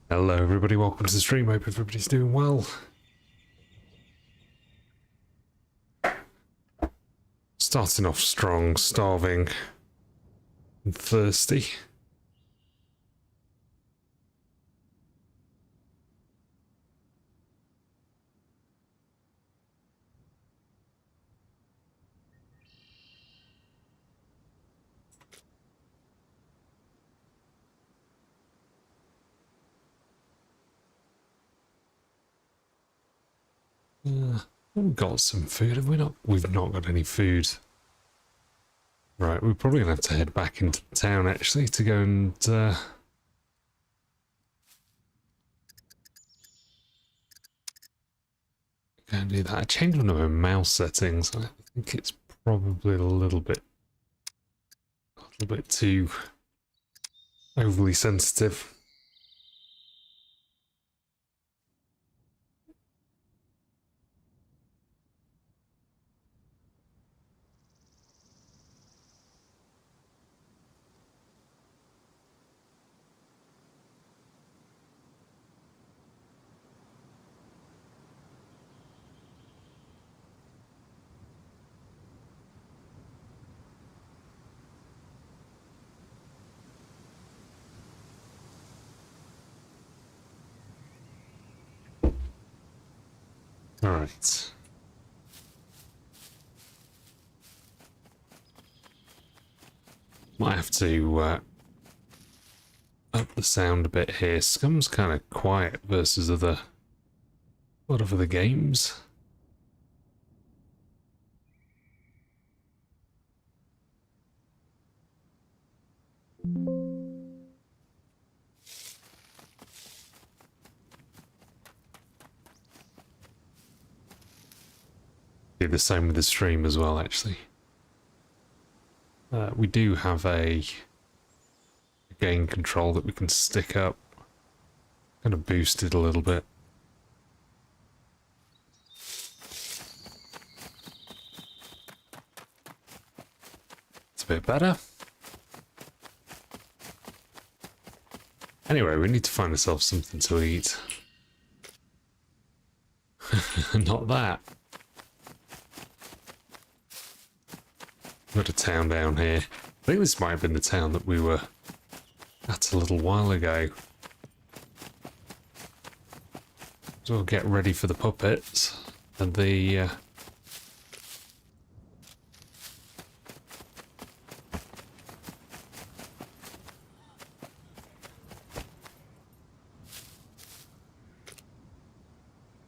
Hello everybody, welcome to the stream. Hope everybody's doing well. Starting off strong, starving and thirsty. We've got some food, have we not? We've not got any food. Right, we're probably going to have to head back into town actually to go and go and do that. I changed one of my mouse settings. I think it's probably a little bit too overly sensitive. All right. Might have to up the sound a bit here. SCUM's kind of quiet versus a lot of other games. Do the same with the stream as well, actually. We do have a gain control that we can stick up. Kind of boost it a little bit. It's a bit better. Anyway, we need to find ourselves something to eat. Not that. Got a town down here. I think this might have been the town that we were at a little while ago. So we'll get ready for the puppets and the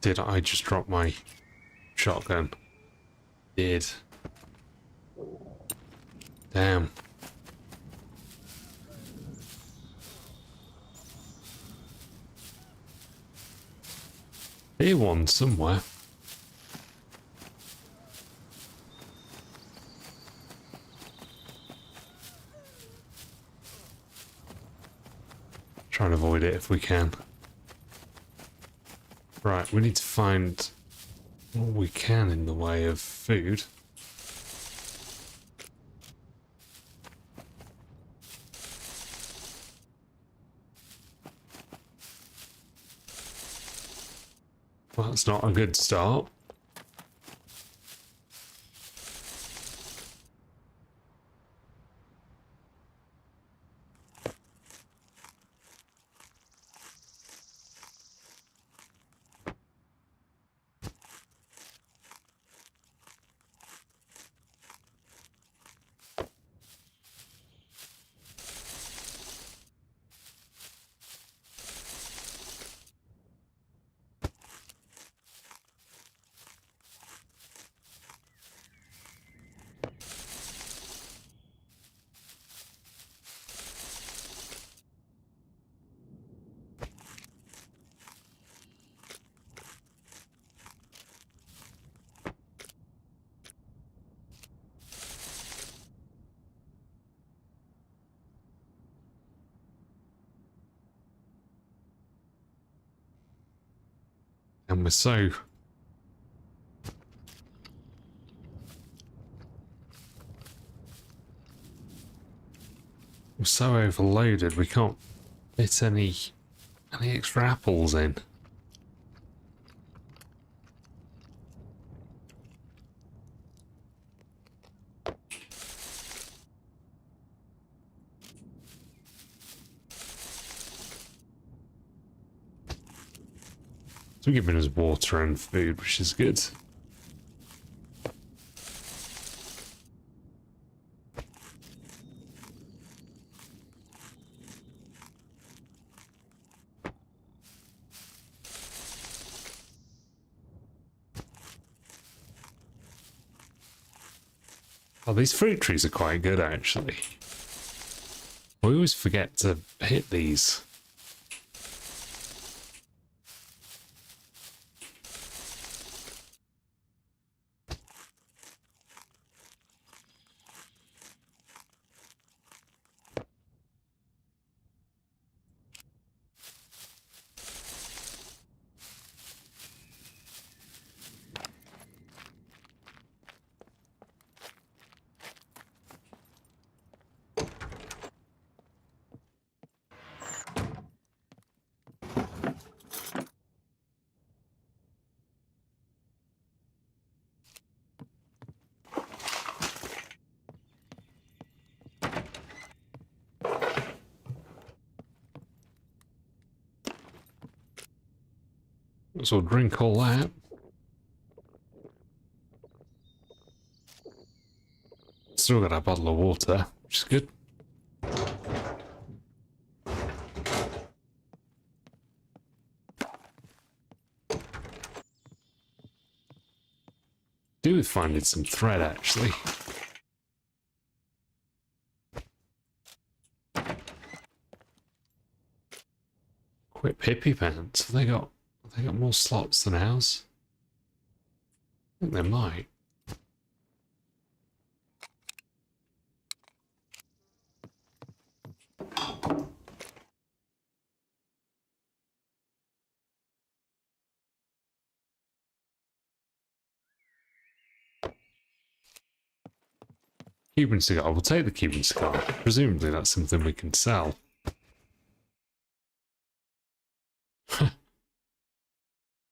Did I just drop my shotgun? Did. Damn. Here one somewhere. Try and avoid it if we can. Right, we need to find what we can in the way of food. Well, that's not a good start. And we're so overloaded we can't fit any any extra apples in? So we're giving us water and food, which is good. Oh, these fruit trees are quite good, actually. We always forget to hit these. So we'll drink all that. Still got a bottle of water, which is good. Do find some thread, actually. Quit hippie pants. Have they got more slots than ours? I think they might. Cuban cigar. We'll take the Cuban cigar. Presumably that's something we can sell.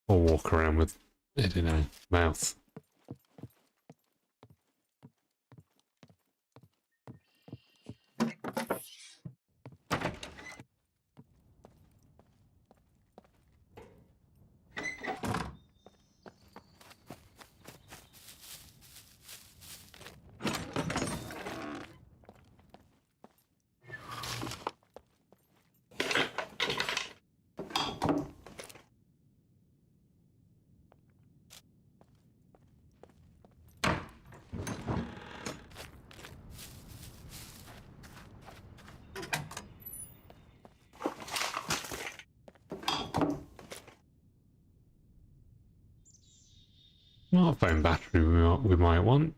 Or walk around with it in our mouth. Smartphone battery we might want.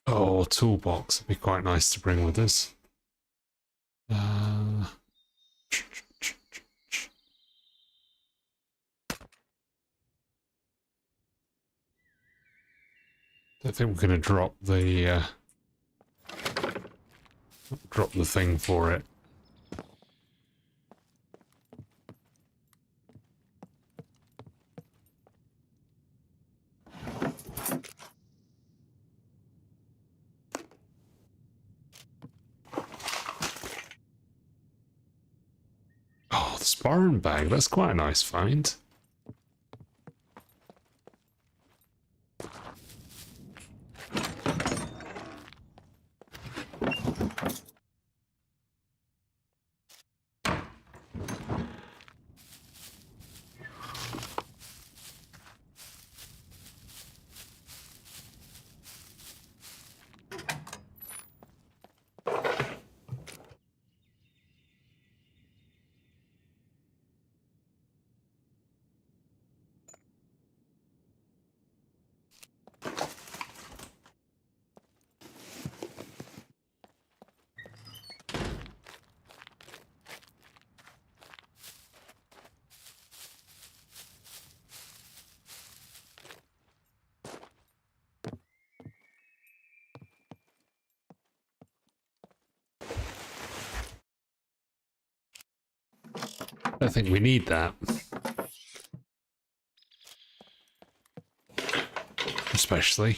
Oh, toolbox would be quite nice to bring with us. I think we're going to drop the thing for it. Oh, the sparring bag. That's quite a nice find. don't think we need that. Especially.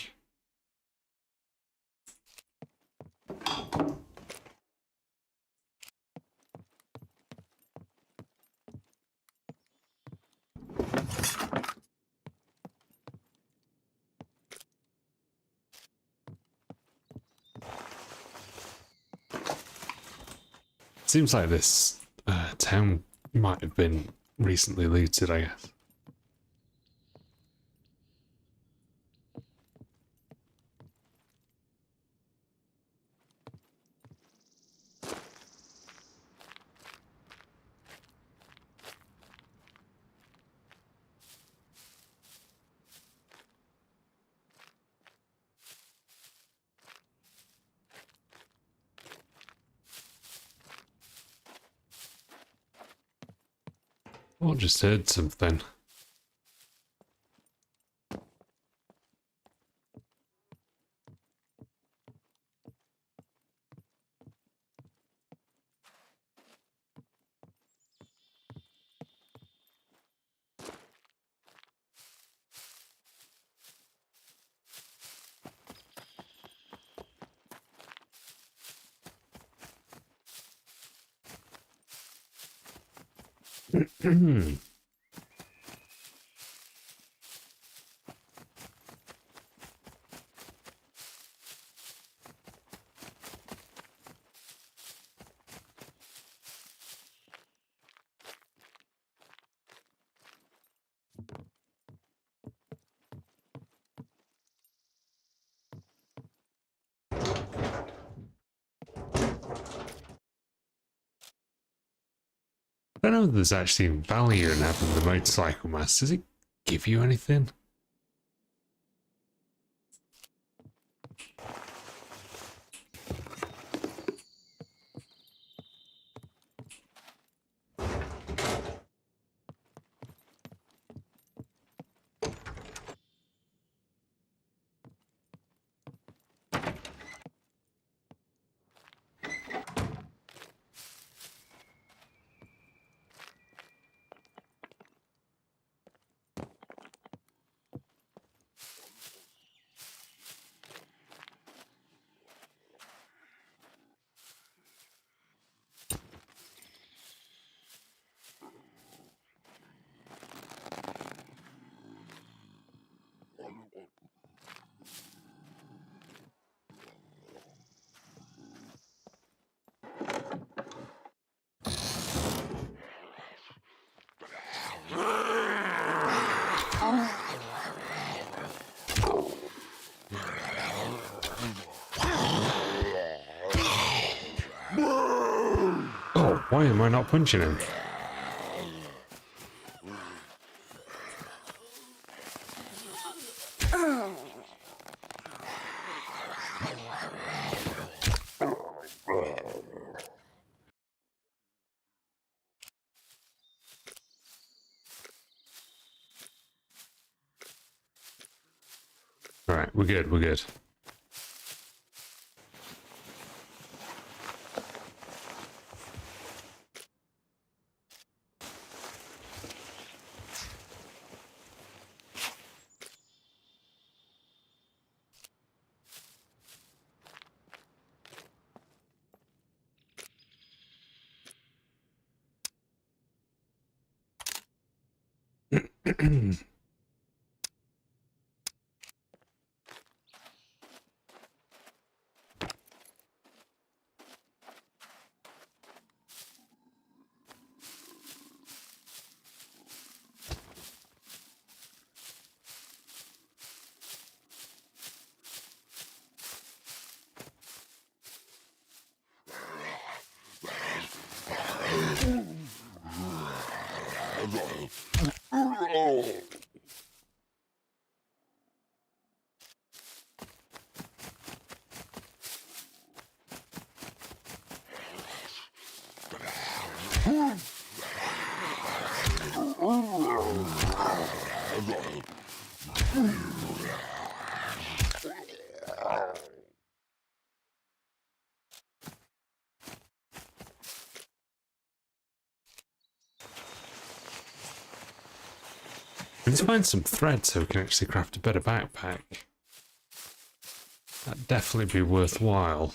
Seems like this town might have been recently looted, I guess. Oh, just heard something. I don't know if there's actually value in having the motorcycle mask. Does it give you anything? Oh, why am I not punching him? Alright, we're good, we're good. We need to find some thread so we can actually craft a better backpack. That'd definitely be worthwhile.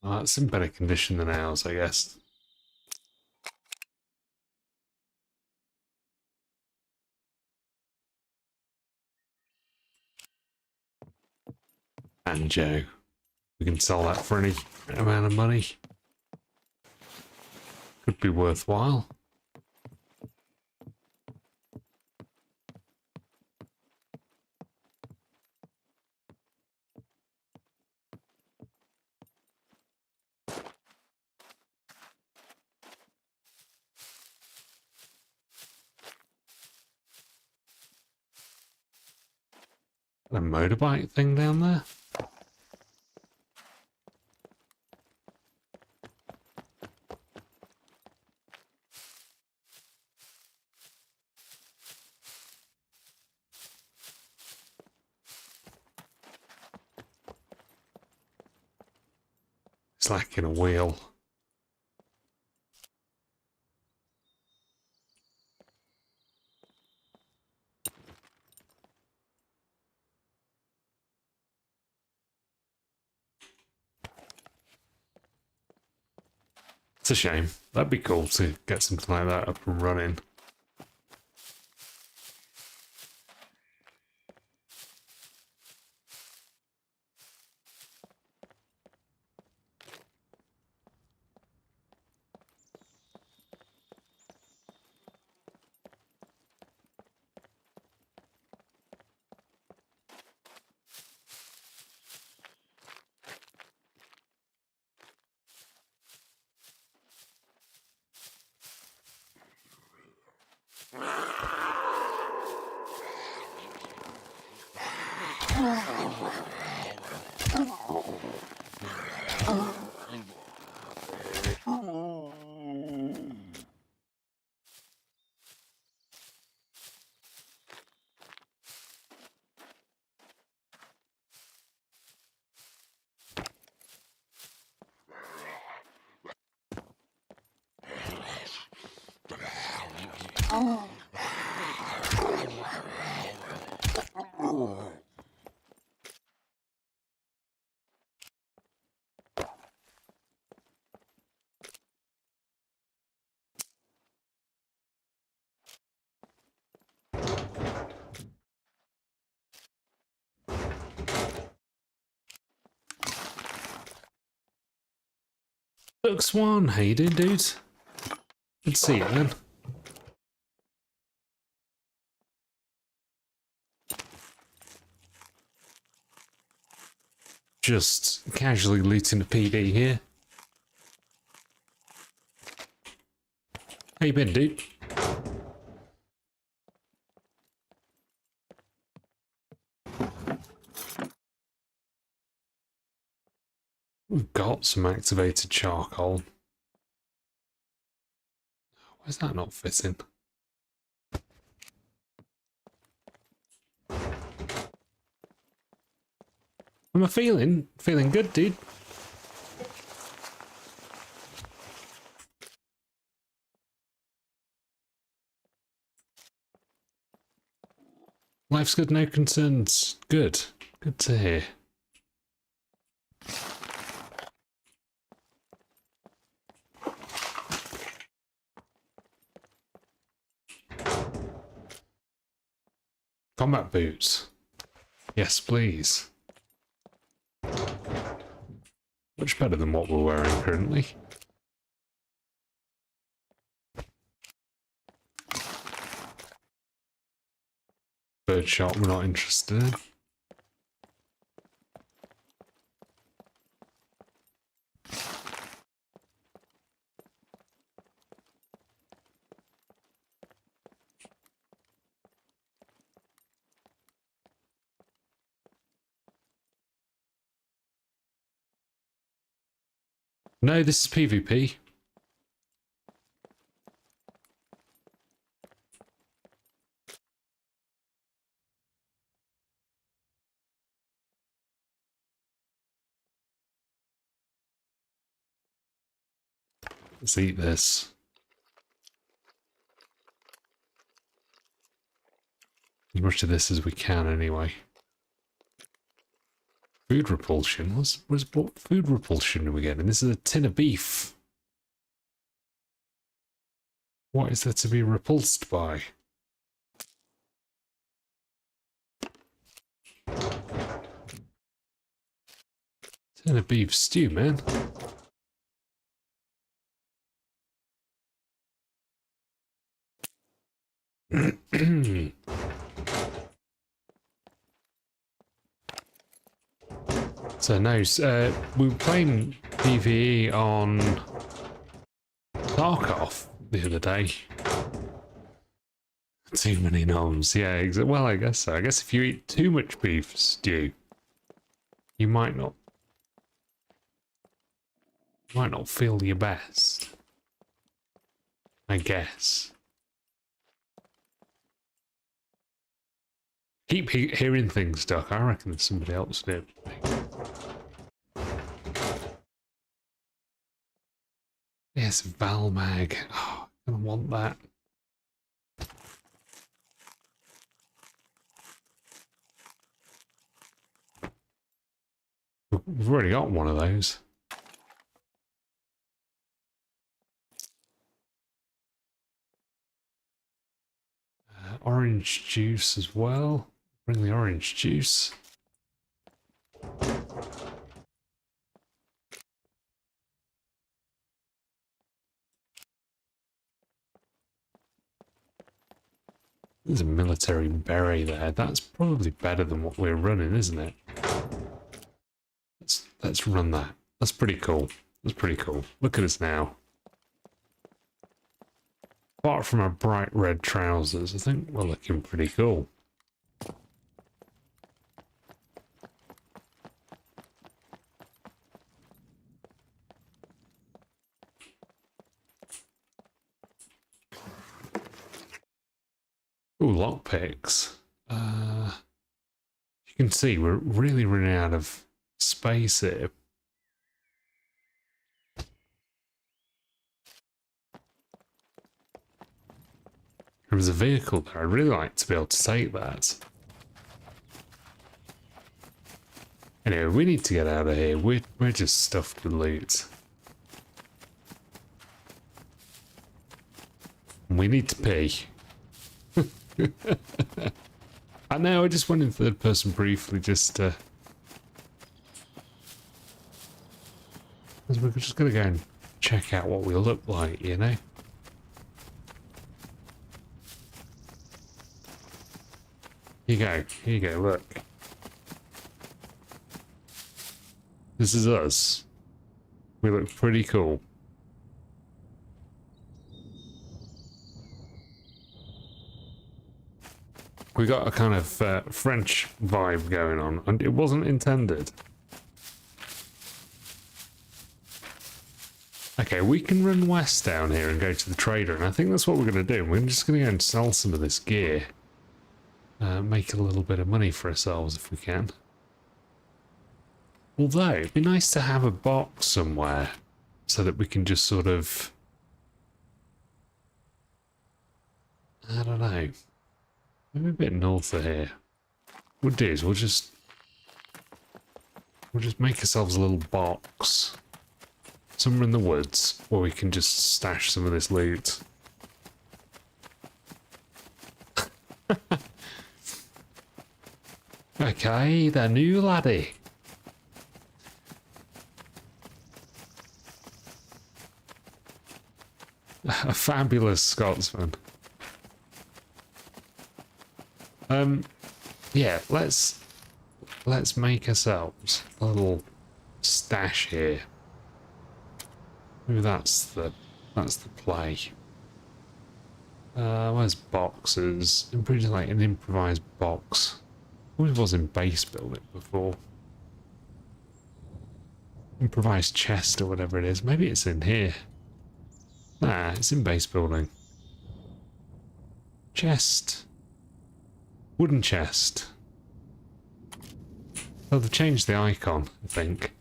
Oh, it's in better condition than ours, I guess. Banjo. We can sell that for any amount of money. Could be worthwhile. A motorbike thing down there? It's lacking a wheel. It's a shame. That'd be cool to get something like that up and running. Look, Swan, how you doing, dude? Good to see you, man. Just casually looting the PD here. How you been, dude? We've got some activated charcoal. Why's that not fitting? Am I feeling? Feeling good, dude. Life's good, no concerns. Good. Good to hear. Combat boots. Yes, please. Much better than what we're wearing currently. Birdshot we're not interested in. No, this is PvP. Let's eat this. As much of this as we can, anyway. Food repulsion? What food repulsion are we getting? This is a tin of beef. What is there to be repulsed by? Tin of beef stew, man. So no, we were playing PvE on Tarkov the other day. Too many noms, yeah. Well, I guess so. I guess if you eat too much beef stew, you might not feel your best. I guess. Keep hearing things, Doc. I reckon there's somebody else there. Yes, Valmag. Oh, I'm gonna want that. We've already got one of those. Orange juice as well. Bring the orange juice. There's a military berry there. That's probably better than what we're running, isn't it? Let's run that. That's pretty cool. That's pretty cool. Look at us now. Apart from our bright red trousers, I think we're looking pretty cool. Ooh, lockpicks. You can see we're really running out of space here. There was a vehicle there. I'd really like to be able to take that. Anyway, we need to get out of here. We're just stuffed with loot. We need to pee. I know, I just went in third person briefly just to... We're just going to go and check out what we look like, you know? Here you go, look. This is us. We look pretty cool. We got a kind of French vibe going on, and it wasn't intended. Okay, we can run west down here and go to the trader, and I think that's what we're going to do. We're just going to go and sell some of this gear. Make a little bit of money for ourselves if we can. Although, it'd be nice to have a box somewhere so that we can just sort of... I don't know. Maybe a bit north of here. What we'll do is we'll just make ourselves a little box somewhere in the woods where we can just stash some of this loot. Okay, the new laddie. A fabulous Scotsman. Yeah, let's make ourselves a little stash here. Maybe that's the play. Where's boxes? Pretty like an improvised box. Always was in base building before. Improvised chest or whatever it is. Maybe it's in here. Nah, it's in base building. Chest. Wooden chest. Oh, they've changed the icon, I think.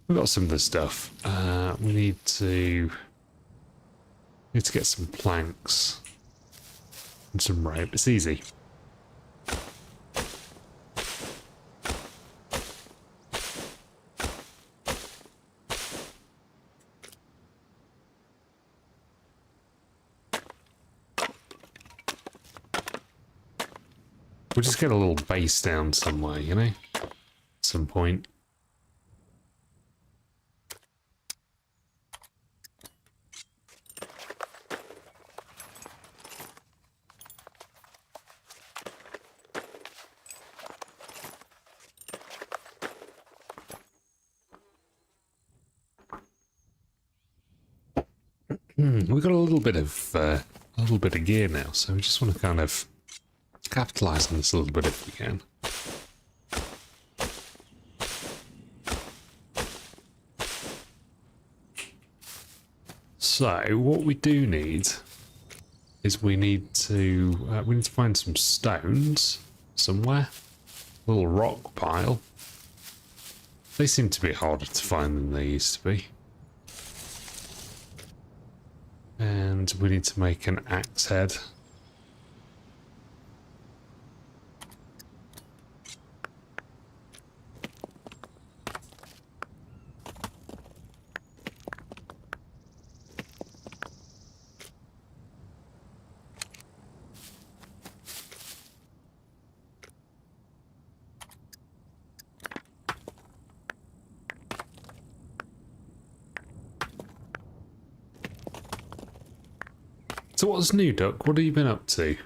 We've got some of the stuff. We need to get some planks and some rope. It's easy. We'll just get a little base down somewhere, you know? At some point. We've got a little bit of gear now, so we just want to kind of capitalize on this a little bit if we can. So what we do need is we need to find some stones somewhere, a little rock pile. They seem to be harder to find than they used to be. And we need to make an axe head. So what's new, Duck? What have you been up to?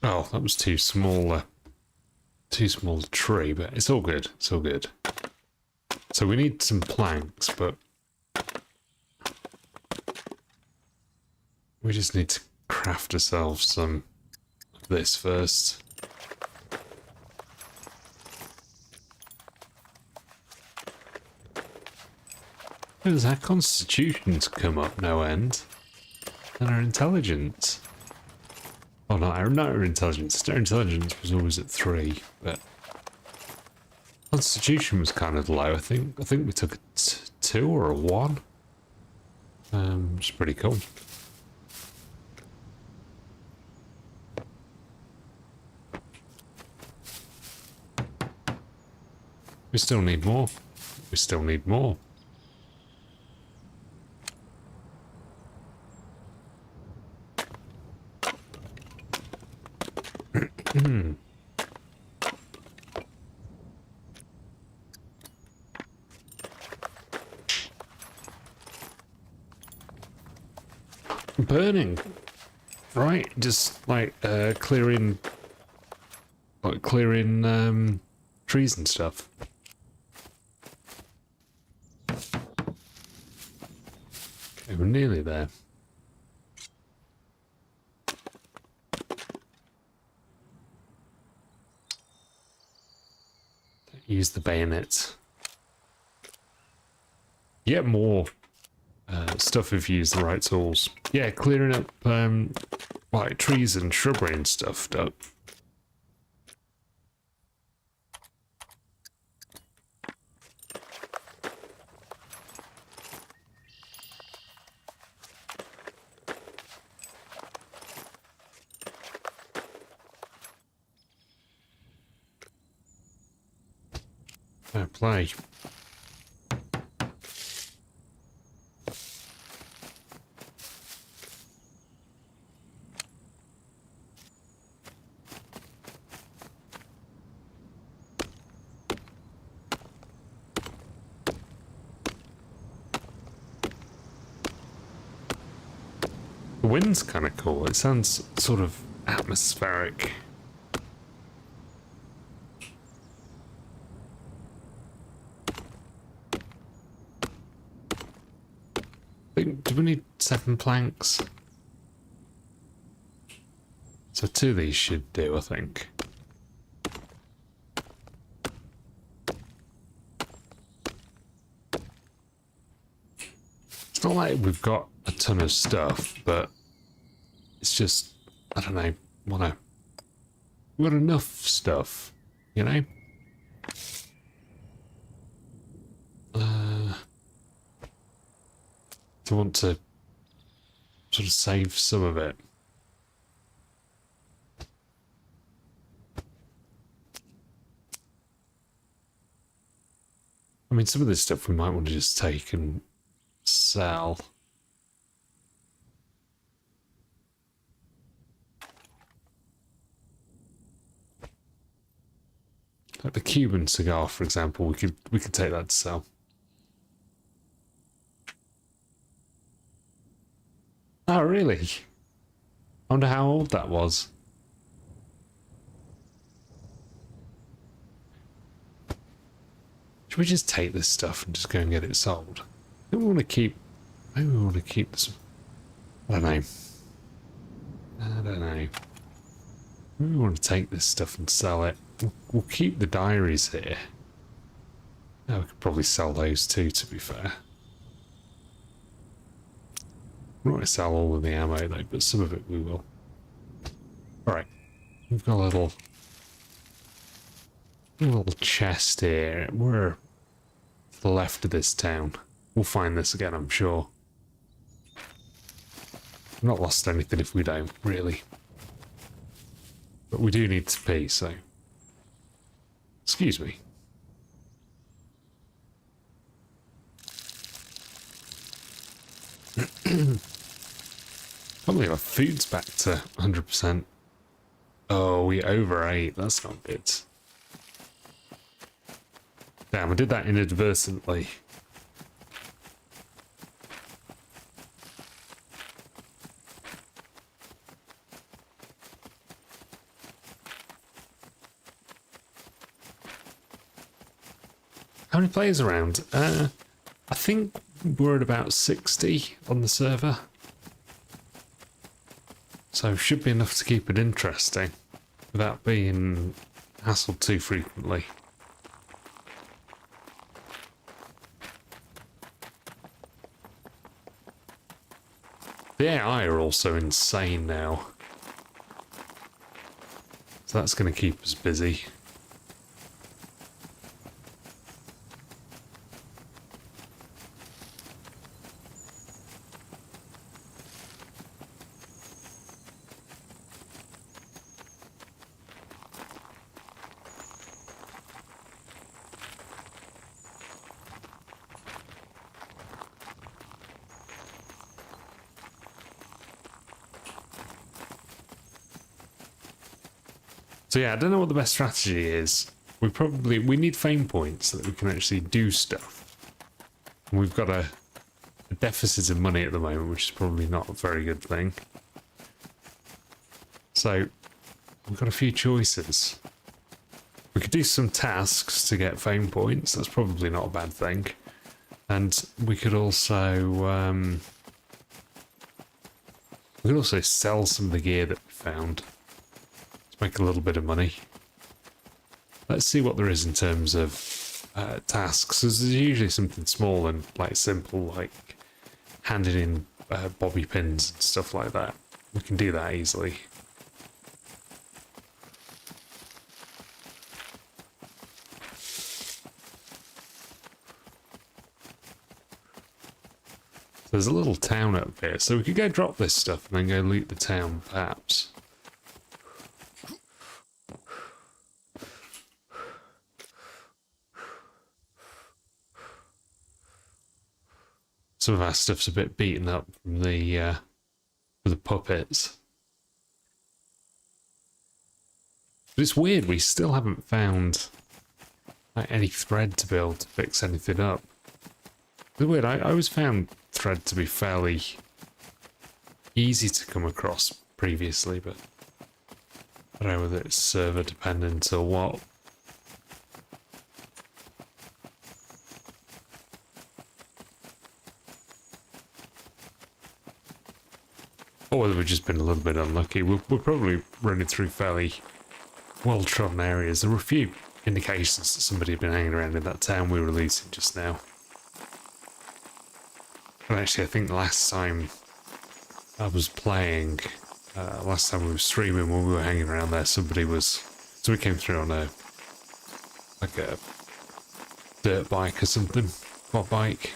Oh, that was too small a tree, but it's all good. It's all good. So we need some planks, but we just need to craft ourselves some of this first. Because our constitutions come up no end, and our intelligence. Oh, not our intelligence. Our intelligence was always at 3, but constitution was kind of low. I think we took a 2 or a 1. It's pretty cool. We still need more. We still need more. Burning, right? Just like clearing trees and stuff. Okay, we're nearly there. Use the bayonet. Get more stuff if you use the right tools. Yeah, clearing up like trees and shrubbery and stuff, Doug. Fair play. The wind's kind of cool. It sounds sort of atmospheric. Do we need 7 planks? So 2 of these should do, I think. It's not like we've got a ton of stuff, but it's just, I don't know, we've got enough stuff, you know? To want to sort of save some of it. I mean, some of this stuff we might want to just take and sell. Like the Cuban cigar, for example, we could take that to sell. Oh, really? I wonder how old that was. Should we just take this stuff and just go and get it sold? Maybe we want to keep... Maybe we want to keep this... I don't know. Maybe we want to take this stuff and sell it. We'll keep the diaries here. Yeah, we could probably sell those too, to be fair. We don't want to sell all of the ammo though, but some of it we will. Alright. We've got a little chest here. We're to the left of this town. We'll find this again, I'm sure. I've not lost anything if we don't, really. But we do need to pee, so... Excuse me. Can't believe our food's back to 100%. Oh, we overate. That's not good. Damn, I did that inadvertently. How many players around? I think we're at about 60 on the server. So should be enough to keep it interesting without being hassled too frequently. The AI are also insane now. So that's going to keep us busy. So yeah, I don't know what the best strategy is. We need fame points so that we can actually do stuff. And we've got a deficit of money at the moment, which is probably not a very good thing. So we've got a few choices. We could do some tasks to get fame points. That's probably not a bad thing. And we could also sell some of the gear that we found. Make a little bit of money. Let's see what there is in terms of tasks. There's usually something small and like simple, like handing in bobby pins and stuff like that. We can do that easily. There's a little town up here, so we could go drop this stuff and then go loot the town, perhaps. some of our stuff's a bit beaten up from the puppets. But it's weird, we still haven't found like any thread to be able to fix anything up. It's weird, I always found thread to be fairly easy to come across previously, but I don't know whether it's server dependent or what. Or whether we've just been a little bit unlucky. We're probably running through fairly well-trodden areas. There were a few indications that somebody had been hanging around in that town we were releasing just now. And actually, I think last time I was playing, last time we were streaming, when we were hanging around there, somebody was... So we came through on a dirt bike or something, quad bike.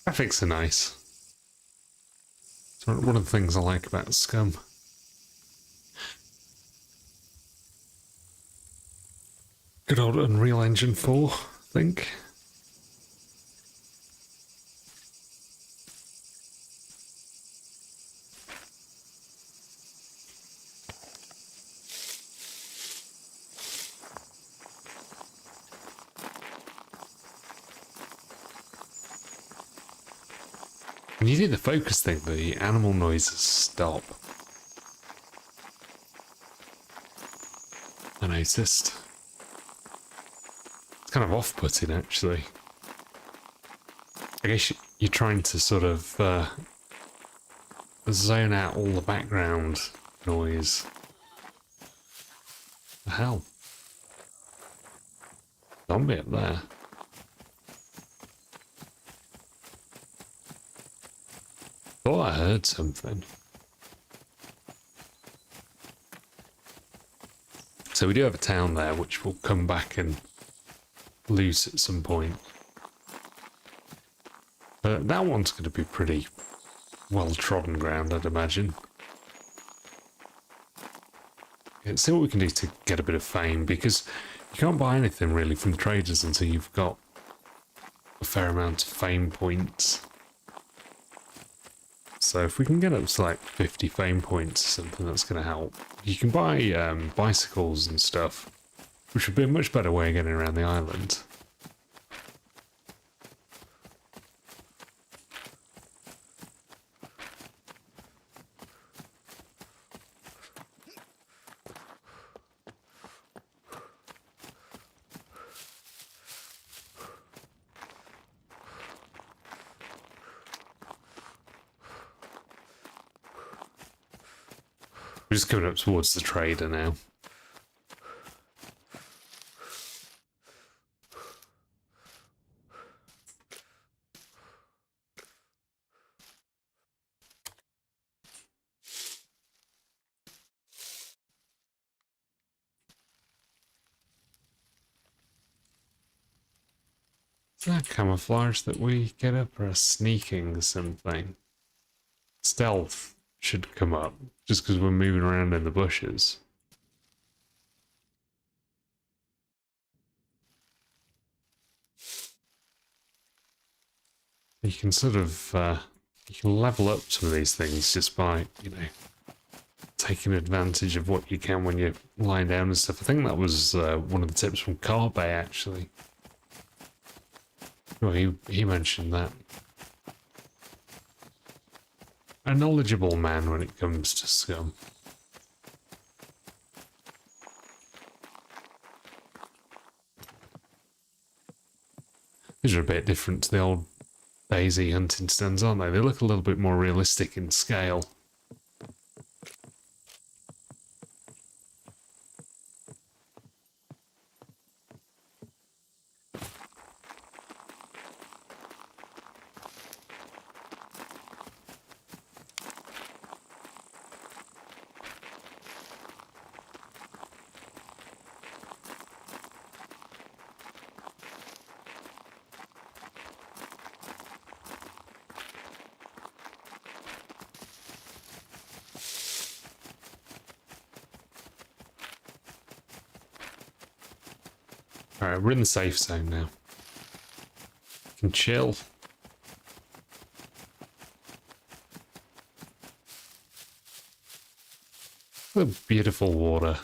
Graphics are nice. It's one of the things I like about SCUM. Good old Unreal Engine 4, I think. When you do the focus thing, the animal noises stop. I noticed. It's kind of off-putting, actually. I guess you're trying to sort of zone out all the background noise. The hell? Zombie up there. Thought I heard something. So we do have a town there, which we'll come back and lose at some point. But that one's going to be pretty well-trodden ground, I'd imagine. Let's see what we can do to get a bit of fame, because you can't buy anything really from the traders until you've got a fair amount of fame points. So if we can get up to like 50 fame points or something, that's going to help. You can buy bicycles and stuff, which would be a much better way of getting around the island. We're just coming up towards the trader now. Is that camouflage that we get up, or a sneaking something? Stealth should come up, just because we're moving around in the bushes. You can sort of, you can level up some of these things just by, you know, taking advantage of what you can when you're lying down and stuff. I think that was one of the tips from Carbe, actually. Well, he mentioned that. A knowledgeable man when it comes to SCUM. These are a bit different to the old Daisy hunting stands, aren't they? They look a little bit more realistic in scale. Alright, we're in the safe zone now. Can chill. What a beautiful water.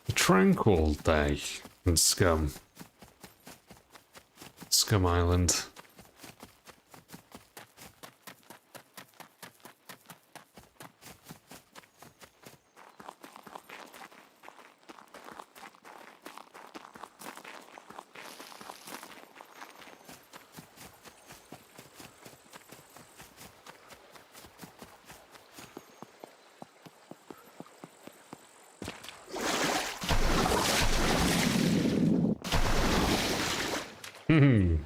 A tranquil day in SCUM. SCUM Island. We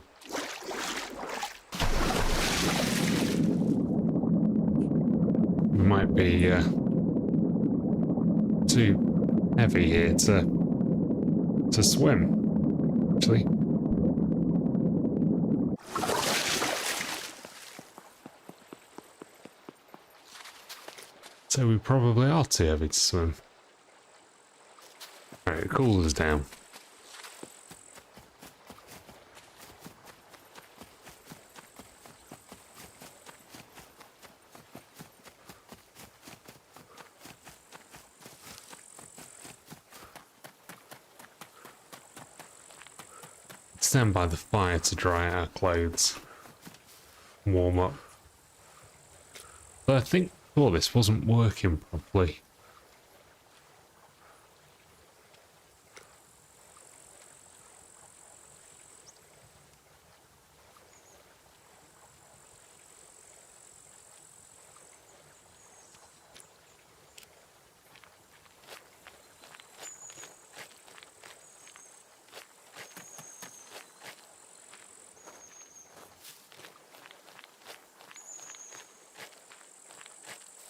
might be too heavy here to swim, actually. So we probably are too heavy to swim. Alright, cool us down. Stand by the fire to dry our clothes. Warm up. But I think this wasn't working properly.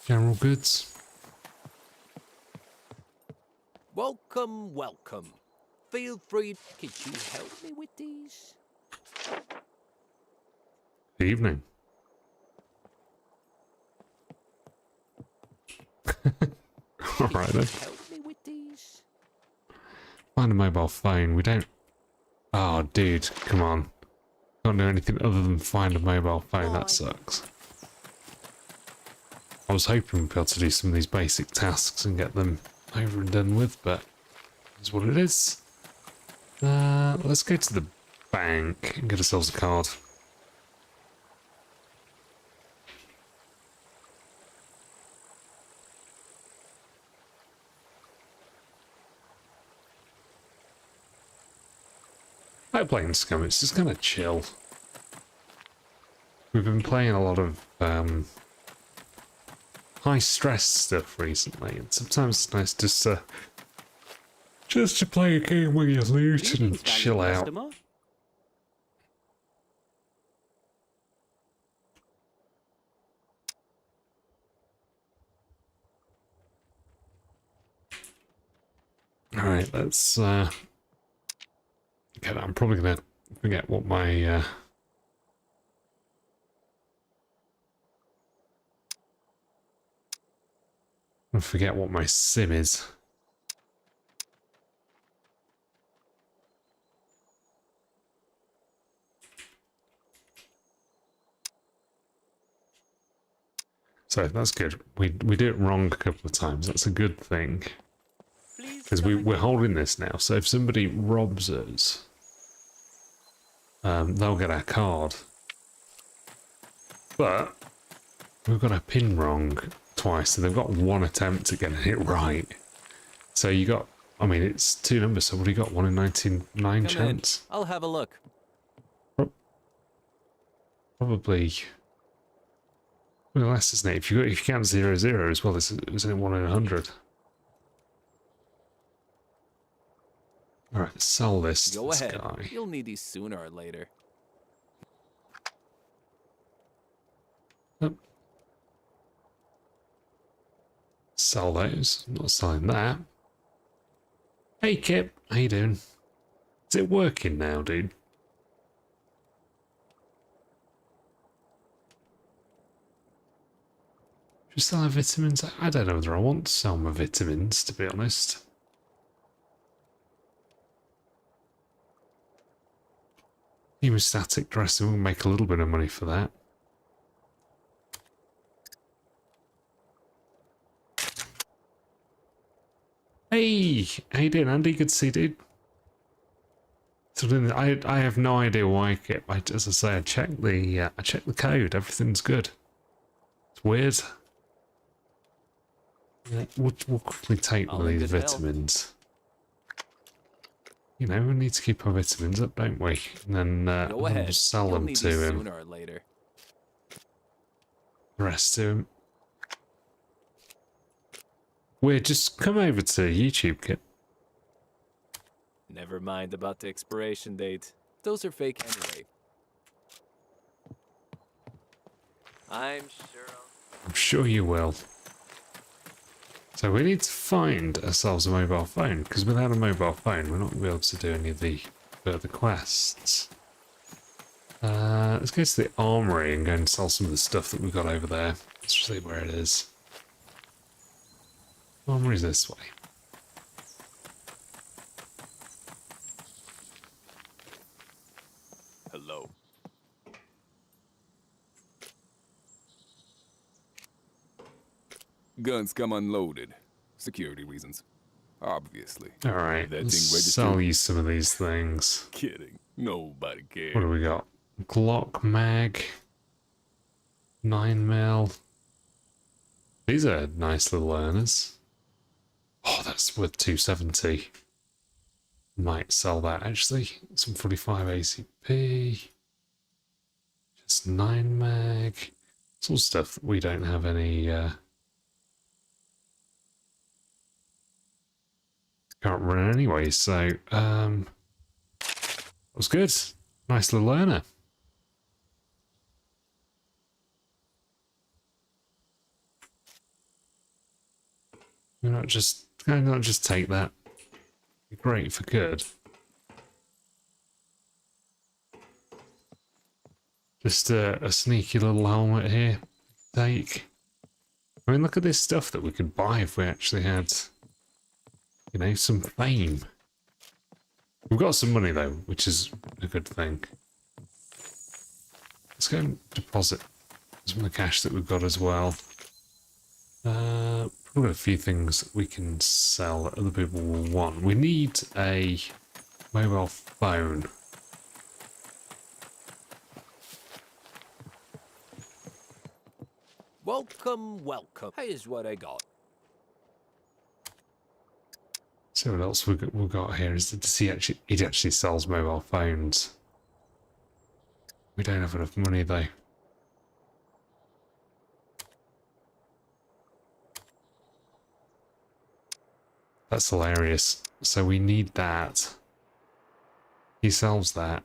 General goods. Welcome, welcome. Feel free. Could you help me with these? Good evening. Alright then. Help me with these? Find a mobile phone. We don't... Oh, dude, come on. Can't do anything other than find a mobile phone. That sucks. I was hoping we'd be able to do some of these basic tasks and get them over and done with, but it's what it is. Let's go to the bank and get ourselves a card. I like playing SCUM, it's just kind of chill. We've been playing a lot of high stress stuff recently, and sometimes it's nice just to play a game where you loot and chill out. Alright, let's okay, I'm probably gonna forget what my I forget what my sim is. So that's good. We did it wrong a couple of times. That's a good thing. Because we're holding this now. So if somebody robs us, they'll get our card. But we've got our pin wrong twice, so they've got one attempt at getting it right. So you got, I mean, it's two numbers, so what do you got? 1 in 99 chance? I'll have a look. Probably less, isn't it? If you count 00 as well, isn't it 1 in 100? All right, sell this. Go ahead. Guy. You'll need these sooner or later. Oh. Sell those. I'm not selling that. Hey Kip, how you doing? Is it working now, dude? Should we sell our vitamins? I don't know whether I want to sell my vitamins, to be honest. Hemostatic dressing, we'll make a little bit of money for that. Hey! How you doing, Andy? Good to see you, dude. So I have no idea why. As I say, I checked the code. Everything's good. It's weird. Yeah, we'll quickly take one of these vitamins. You know, we need to keep our vitamins up, don't we? And then we'll sell them to him. Sooner or later. The rest to him. We're just come over to YouTube, Kit. Never mind about the expiration date. Those are fake anyway. I'm sure you will. So we need to find ourselves a mobile phone, because without a mobile phone, we're not going to be able to do any of the further quests. Let's go to the armory and go and sell some of the stuff that we've got over there. Let's see where it is. Armory's this way. Hello. Guns come unloaded. Security reasons. Obviously. Alright, let's sell you some of these things. Kidding. Nobody cares. What do we got? Glock mag. 9mm. These are nice little earners. Oh, that's worth 270. Might sell that actually. Some 45 ACP. Just 9 mag. It's all stuff that we don't have any can't run anyway, so that was good. Nice little earner. Why not just take that? Be great for good. Just a sneaky little helmet here. Take. I mean, look at this stuff that we could buy if we actually had, you know, some fame. We've got some money though, which is a good thing. Let's go and deposit some of the cash that we've got as well. Probably got a few things that we can sell that other people will want. We need a mobile phone. Welcome, welcome. Here's what I got. See what else we've got here. He actually sells mobile phones. We don't have enough money though. That's hilarious. So we need that. He sells that.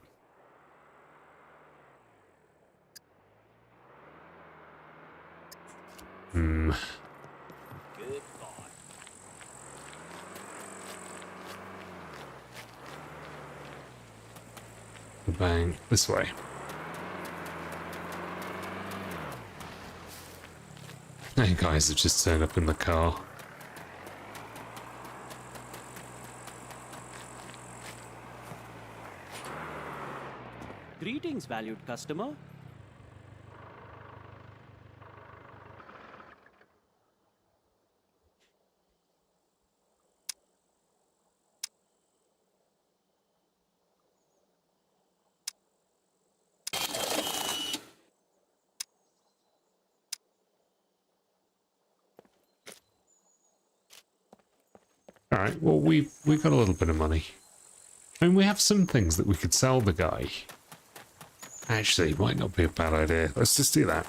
Goodbye. The bank this way. Hey guys have just turned up in the car. Greetings, valued customer. Alright, well we've got a little bit of money. I mean, we have some things that we could sell the guy. Actually, it might not be a bad idea. Let's just do that.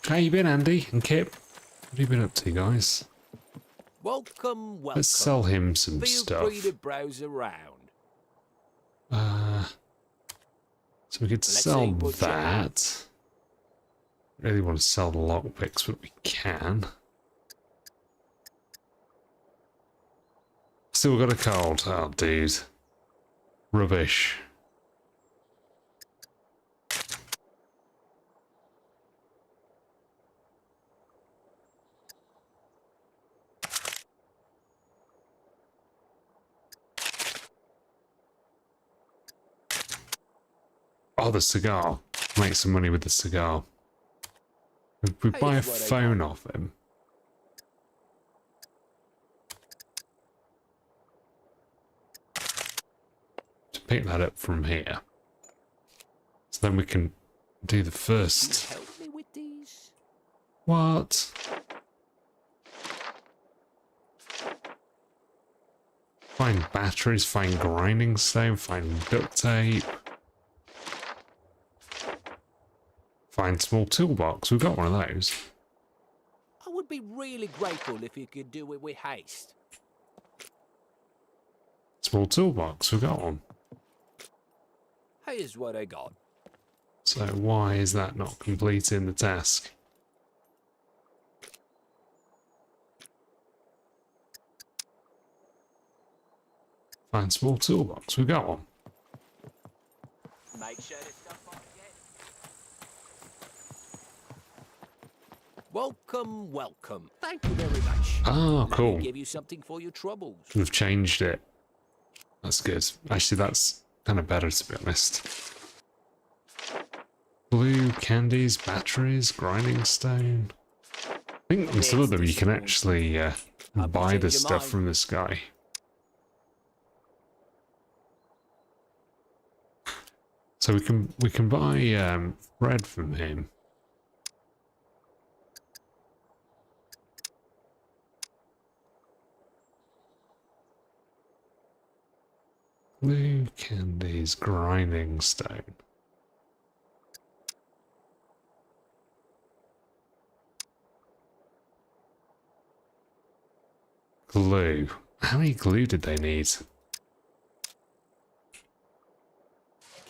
How you been, Andy and Kip? What have you been up to, guys? Welcome, welcome. Let's sell him some Feel stuff. free to browse around. So we could sell that. Really want to sell the lockpicks, but we can. Still got a cold. Oh, dude. Rubbish. Oh, the cigar. Make some money with the cigar. If we buy a phone off him. To pick that up from here. So then we can do the first. Can you help me with these? What? Find batteries, find grinding stone, find duct tape. Find small toolbox. We've got one of those. I would be really grateful if you could do it with haste. Small toolbox. We've got one. Here's what I got. So why is that not completing the task? Find small toolbox. We've got one. Make sure the stuff I get. Welcome, welcome. Thank you very much. Ah, cool. Let me give you something for your troubles. We've changed it. That's good. Actually, that's kind of better, to be honest. Blue candies, batteries, grinding stone. I think on some of them you can actually buy the stuff from this guy. So we can buy bread from him. Blue candies, grinding stone. Glue. How many glue did they need?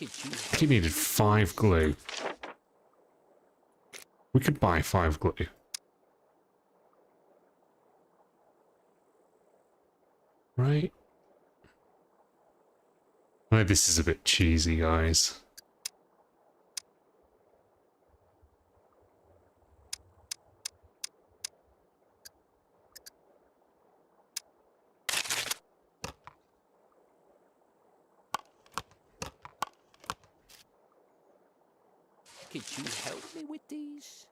I think he needed 5 glue. We could buy 5 glue. Right? I know this is a bit cheesy, guys. Could you help me with these?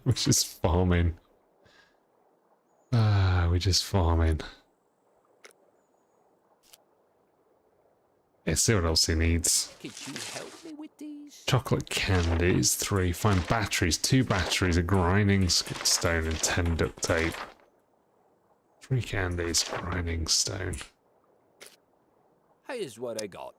We're just farming. We're just farming. Yeah, see what else he needs. Could you help me with these? Chocolate candies, 3. Find batteries, 2 batteries, a grinding stone, and 10 duct tape. 3 candies, grinding stone. Here's what I got.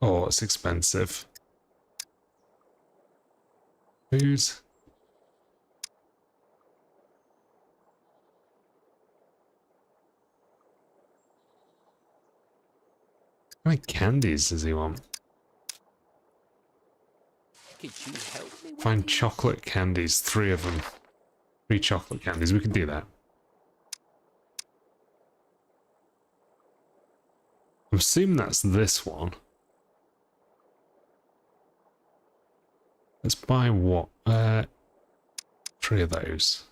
Oh, it's expensive. Food. How many candies does he want? Could you help me with Find these? chocolate candies, 3 of them. 3 chocolate candies, we can do that. I'm assuming that's this one. Let's buy what? 3 of those.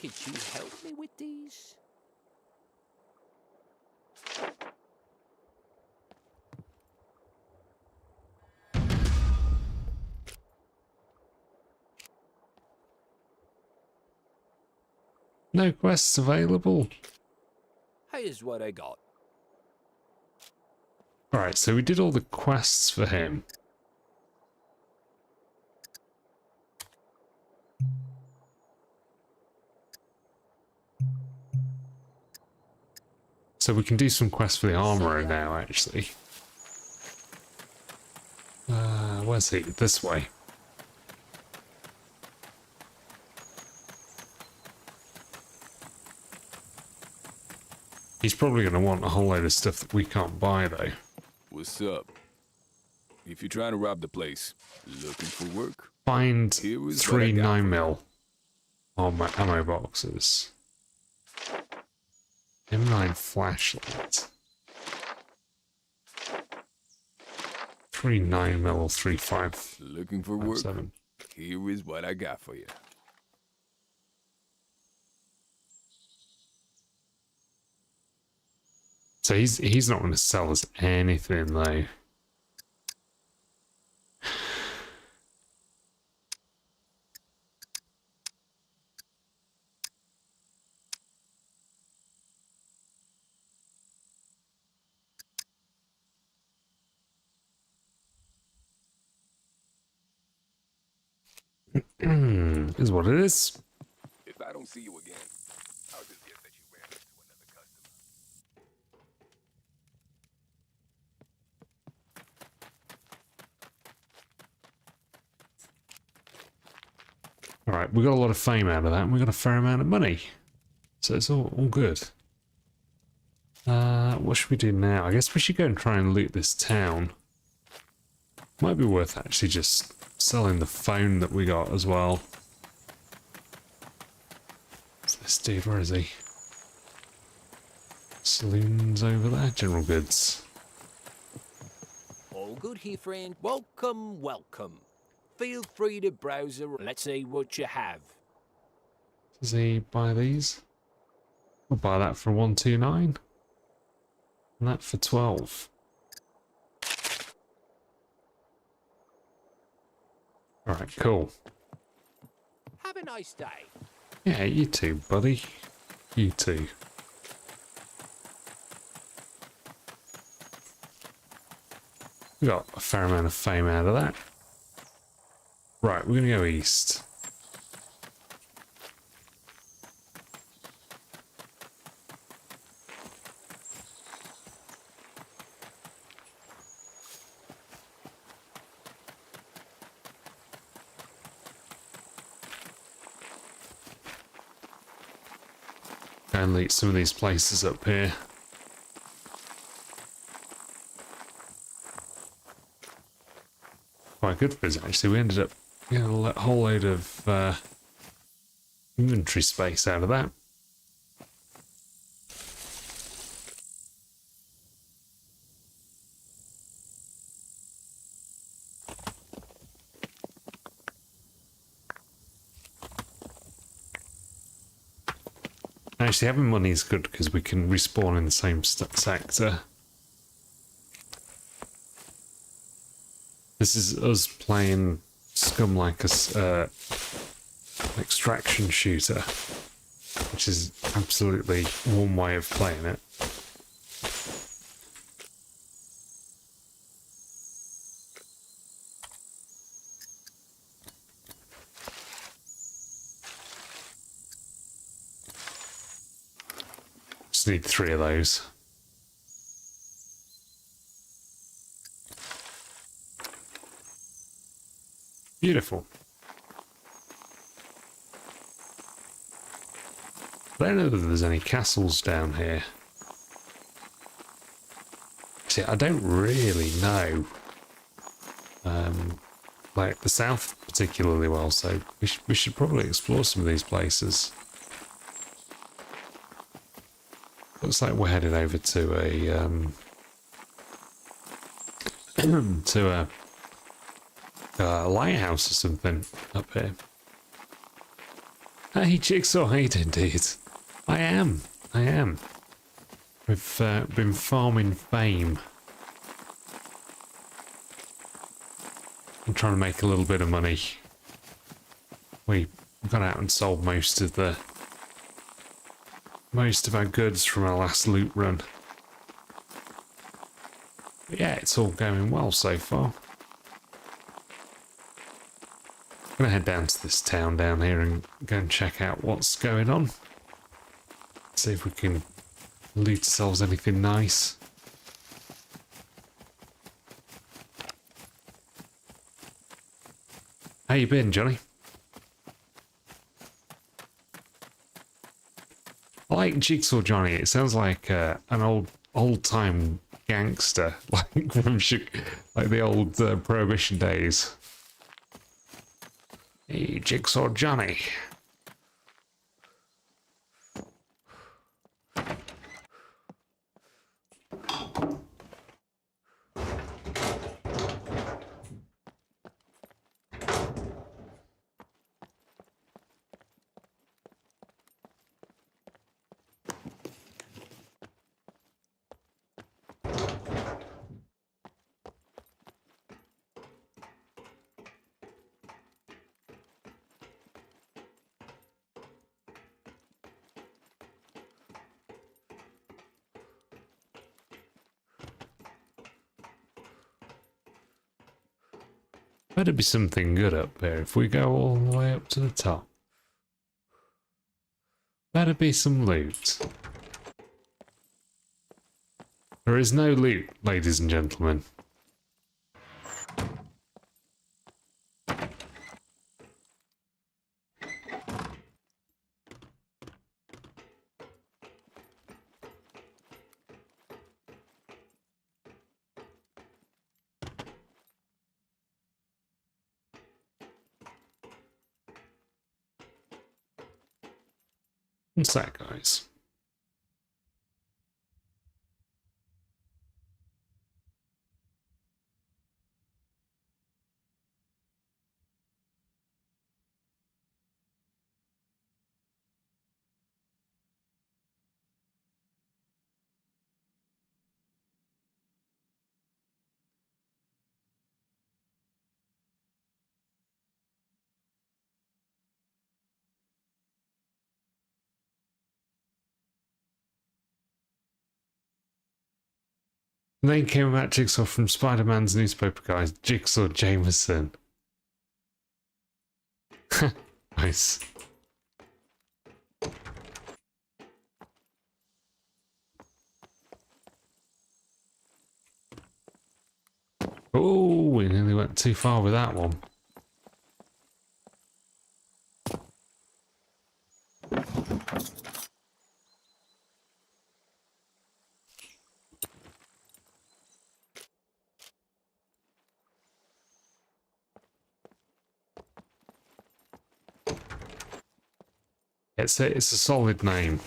Could you help me with these? No quests available. Here's what I got. Alright, so we did all the quests for him. So we can do some quests for the armorer now, actually. Where's he? This way. He's probably going to want a whole load of stuff that we can't buy, though. What's up? If you're trying to rob the place, looking for work? Find Here was what 3 I got. 9mm ammo boxes. M9 flashlight. 3.9mm or 3.5. Looking for work? 7. Here is what I got for you. So he's not going to sell us anything though. Is what it is. If I don't see you again, I'll just guess that you ran into another customer. All right, we got a lot of fame out of that, and we got a fair amount of money, so it's all good. What should we do now? I guess we should go and try and loot this town. Might be worth actually just selling the phone that we got as well. What's this dude? Where is he? Saloons over there. General goods. All good here, friend. Welcome, welcome. Feel free to browse around. Let's see what you have. Does he buy these? I'll buy that for 129. And that for 12. Alright, cool. Have a nice day. Yeah, you too, buddy. You too. We got a fair amount of fame out of that. Right, we're gonna go east. And loot some of these places up here. Quite good for us actually. We ended up getting a whole load of inventory space out of that. Actually, having money is good because we can respawn in the same sector. This is us playing SCUM like a extraction shooter, which is absolutely one way of playing it. Just need 3 of those. Beautiful. I don't know that there's any castles down here. See, I don't really know like the south particularly well, so we should probably explore some of these places. Looks like we're headed over to a to a lighthouse or something up here. Hey, Jigsaw, how you doing, dude? I am. We've been farming fame. I'm trying to make a little bit of money. We got out and sold most of our goods from our last loot run. But yeah, it's all going well so far. I'm gonna head down to this town down here and go and check out what's going on. See if we can loot ourselves anything nice. How you been, Johnny? I like Jigsaw Johnny. It sounds like an old-time gangster, like from like the old Prohibition days. Hey, Jigsaw Johnny. Better be something good up here if we go all the way up to the top. Better be some loot. There is no loot, ladies and gentlemen. What's that, guys? Name came about Jigsaw from Spider-Man's newspaper guys, Jigsaw Jameson. Nice. Oh, we nearly went too far with that one. It's a solid name.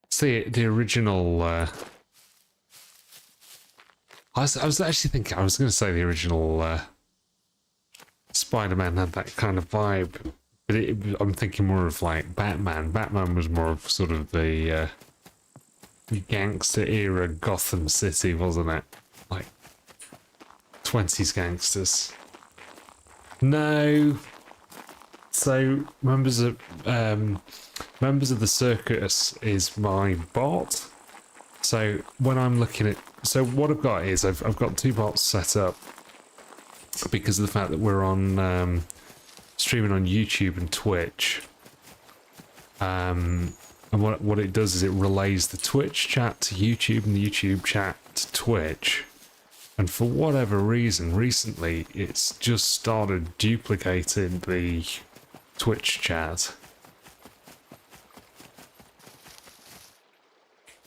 See, the original. I was actually thinking. I was going to say the original Spider-Man had that kind of vibe, but I'm thinking more of like Batman. Batman was more of sort of the gangster era Gotham City, wasn't it? Like 20s gangsters. No. So members of the circus is my bot. So when I'm looking at, so what I've got is I've got two bots set up because of the fact that we're on streaming on YouTube and Twitch. And what it does is it relays the Twitch chat to YouTube and the YouTube chat to Twitch. And for whatever reason, recently it's just started duplicating the Twitch chat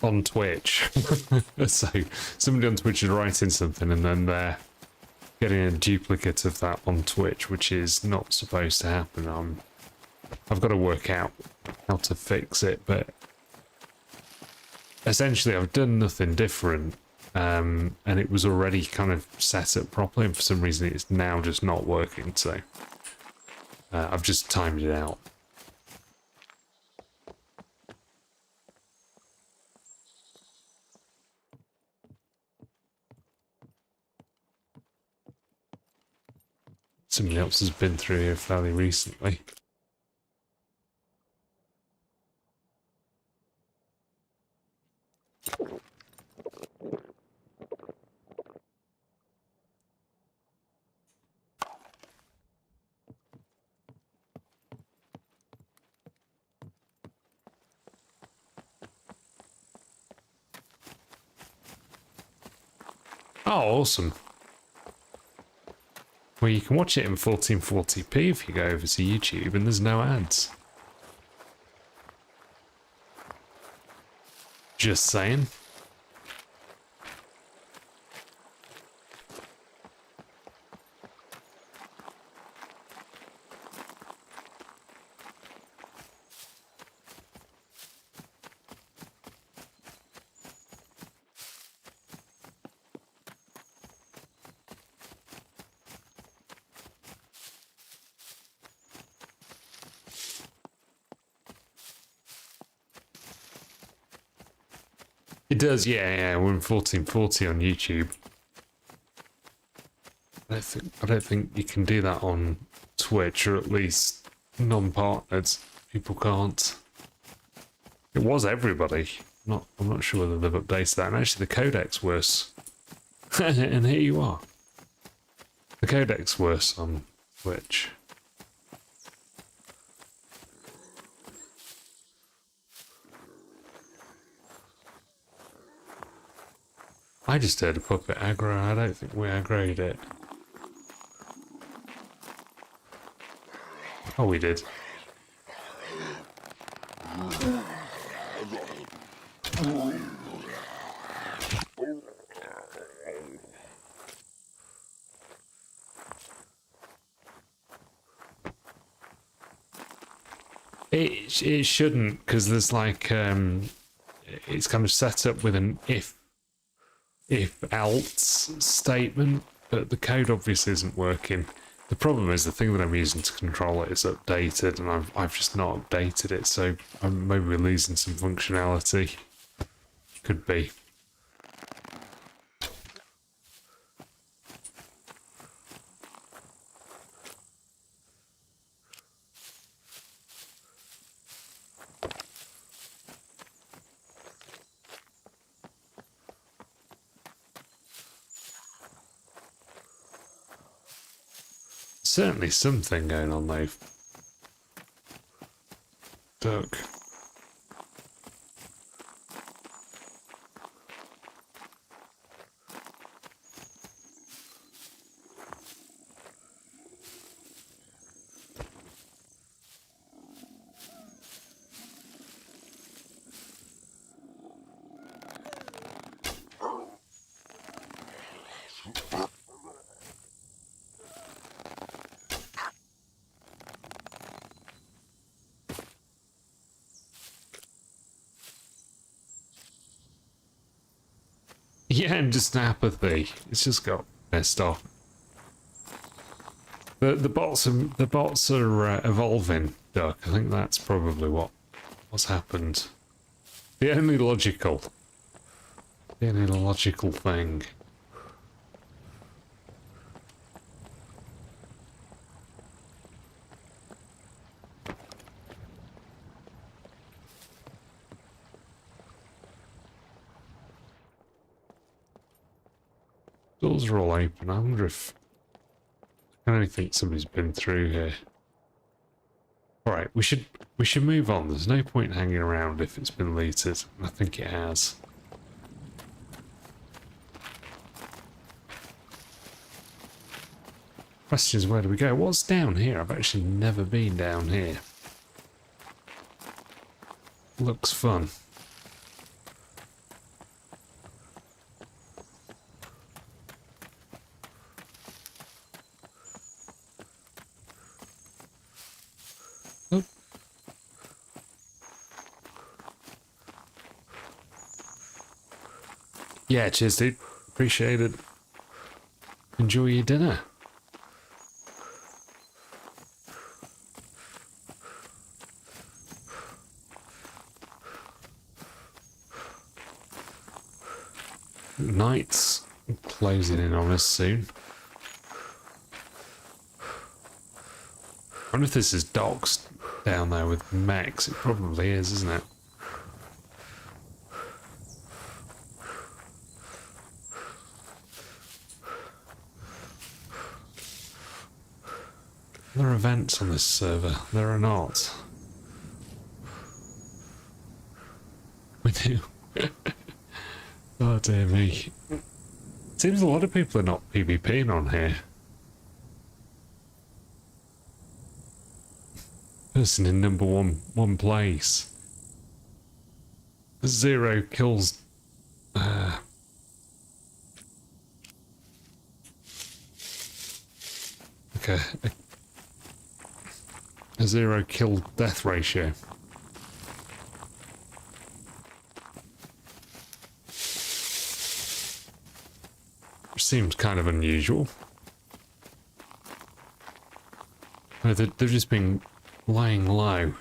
on Twitch. So somebody on Twitch is writing something and then they're getting a duplicate of that on Twitch, which is not supposed to happen. I've got to work out how to fix it, but essentially I've done nothing different, and it was already kind of set up properly, and for some reason it's now just not working, so I've just timed it out. Somebody else has been through here fairly recently. Oh, awesome. Well, you can watch it in 1440p if you go over to YouTube and there's no ads. Just saying. It does, yeah, we're in 1440 on YouTube. I don't think you can do that on Twitch are at least non-partnered. People can't. It was everybody. I'm not sure whether they've updated that. And actually, the codec's worse. And here you are. The codec's worse on Twitch. I just heard a puppet aggro. I don't think we aggroed it. Oh, we did. It shouldn't, because there's like it's kind of set up with an if else statement, but the code obviously isn't working. The problem is the thing that I'm using to control it is updated, and I've just not updated it, so maybe we're losing some functionality. Could be. Certainly something going on though. Duck. Yeah, and just apathy. It's just got messed up. The bots are evolving, Duck. I think that's probably what's happened. The only logical thing. Doors are all open. I wonder if I can only think somebody's been through here. Alright, we should move on. There's no point hanging around if it's been looted. I think it has. Question is, where do we go? What's down here? I've actually never been down here. Looks fun. Oh. Yeah, cheers, dude. Appreciate it. Enjoy your dinner. Night's closing in on us soon. I wonder if this is docks down there with mechs. It probably is, isn't it? Are there events on this server? There are not. We do. Oh dear me. Seems a lot of people are not PvPing on here. Person in number one place. 0 kills. Okay. A 0 kill death ratio. Seems kind of unusual. No, they've just been laying low.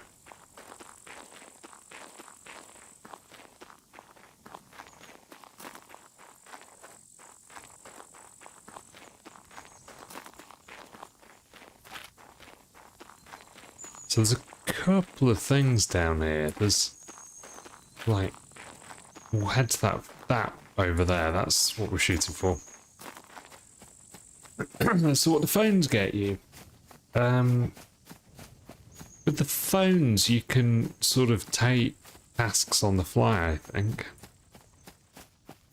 So there's a couple of things down here. There's like, we'll head to that over there. That's what we're shooting for. So what the phones get you? With the phones, you can sort of take tasks on the fly, I think.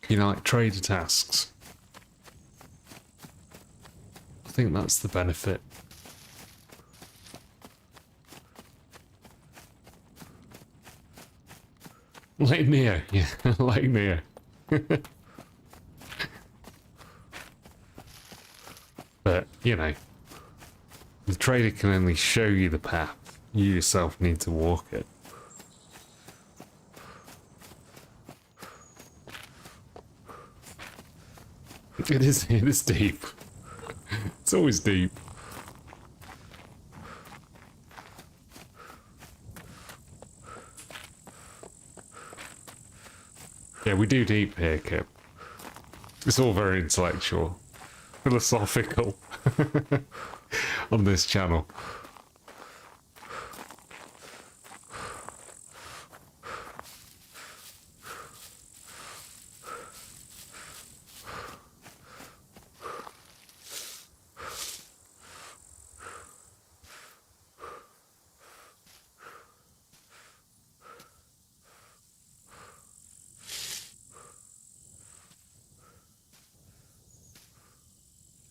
You know, like trader tasks. I think that's the benefit. Like Neo, yeah, like Neo. But, you know, the trader can only show you the path. You yourself need to walk it. It is deep. It's always deep. Yeah, we do deep here, Kip. It's all very intellectual, philosophical on this channel.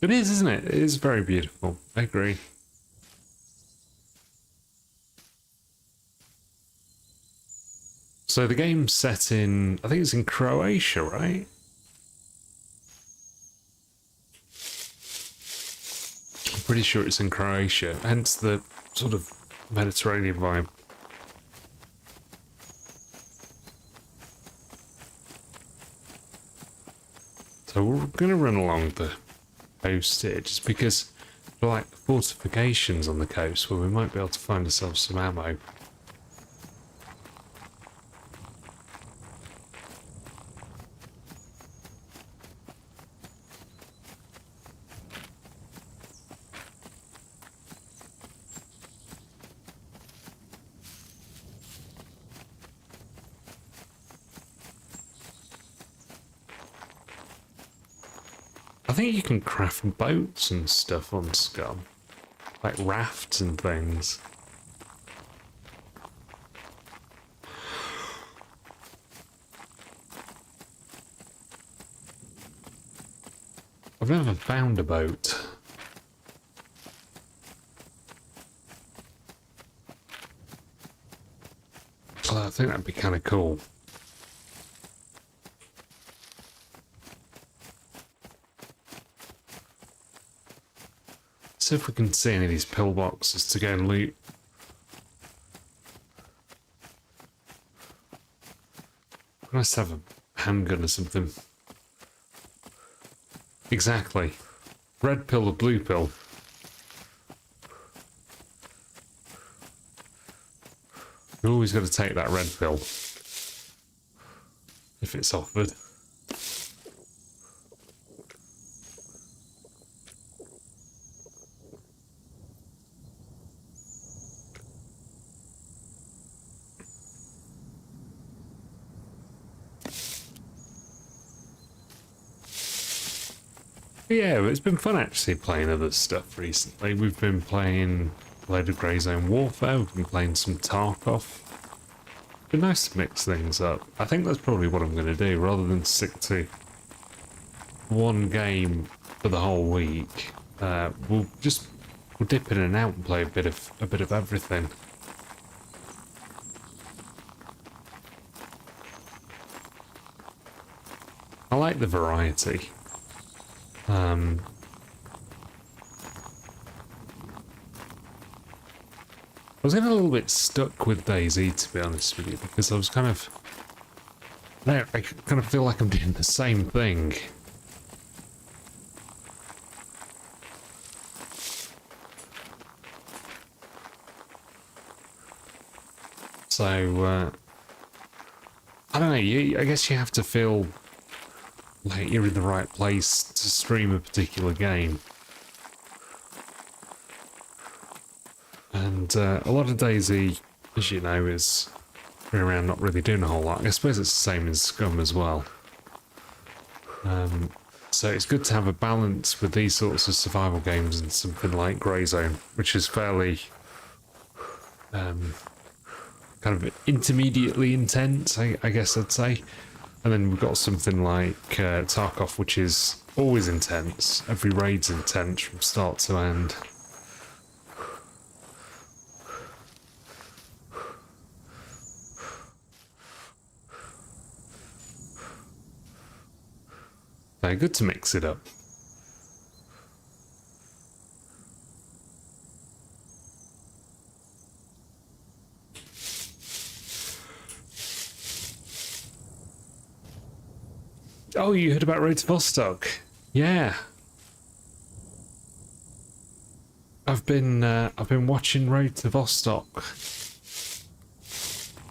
It is, isn't it? It is very beautiful. I agree. So the game's set in, I think it's in Croatia, right? I'm pretty sure it's in Croatia, hence the sort of Mediterranean vibe. So we're going to run along the coast here, just because there are like fortifications on the coast where we might be able to find ourselves some ammo. I think you can craft boats and stuff on SCUM, like rafts and things. I've never found a boat. Well, I think that'd be kind of cool. See if we can see any of these pillboxes to go and loot. Nice to have a handgun or something. Exactly. Red pill or blue pill? You've always got to take that red pill. If it's offered. Yeah, it's been fun actually playing other stuff recently. We've been playing a load of Grey Zone Warfare, we've been playing some Tarkov. It's been nice to mix things up. I think that's probably what I'm going to do, rather than stick to one game for the whole week. We'll dip in and out and play a bit of everything. I like the variety. I was getting a little bit stuck with DayZ, to be honest with you, because I was kind of... I kind of feel like I'm doing the same thing. So, I don't know, I guess you have to feel like you're in the right place to stream a particular game. And And a lot of DayZ, as you know, is running around not really doing a whole lot. I suppose it's the same in SCUM as well. So it's good to have a balance with these sorts of survival games and something like Grey Zone, which is fairly kind of intermediately intense, I guess I'd say. And then we've got something like Tarkov, which is always intense. Every raid's intense from start to end. Very good to mix it up. Oh, you heard about Road to Vostok? Yeah. I've been watching Road to Vostok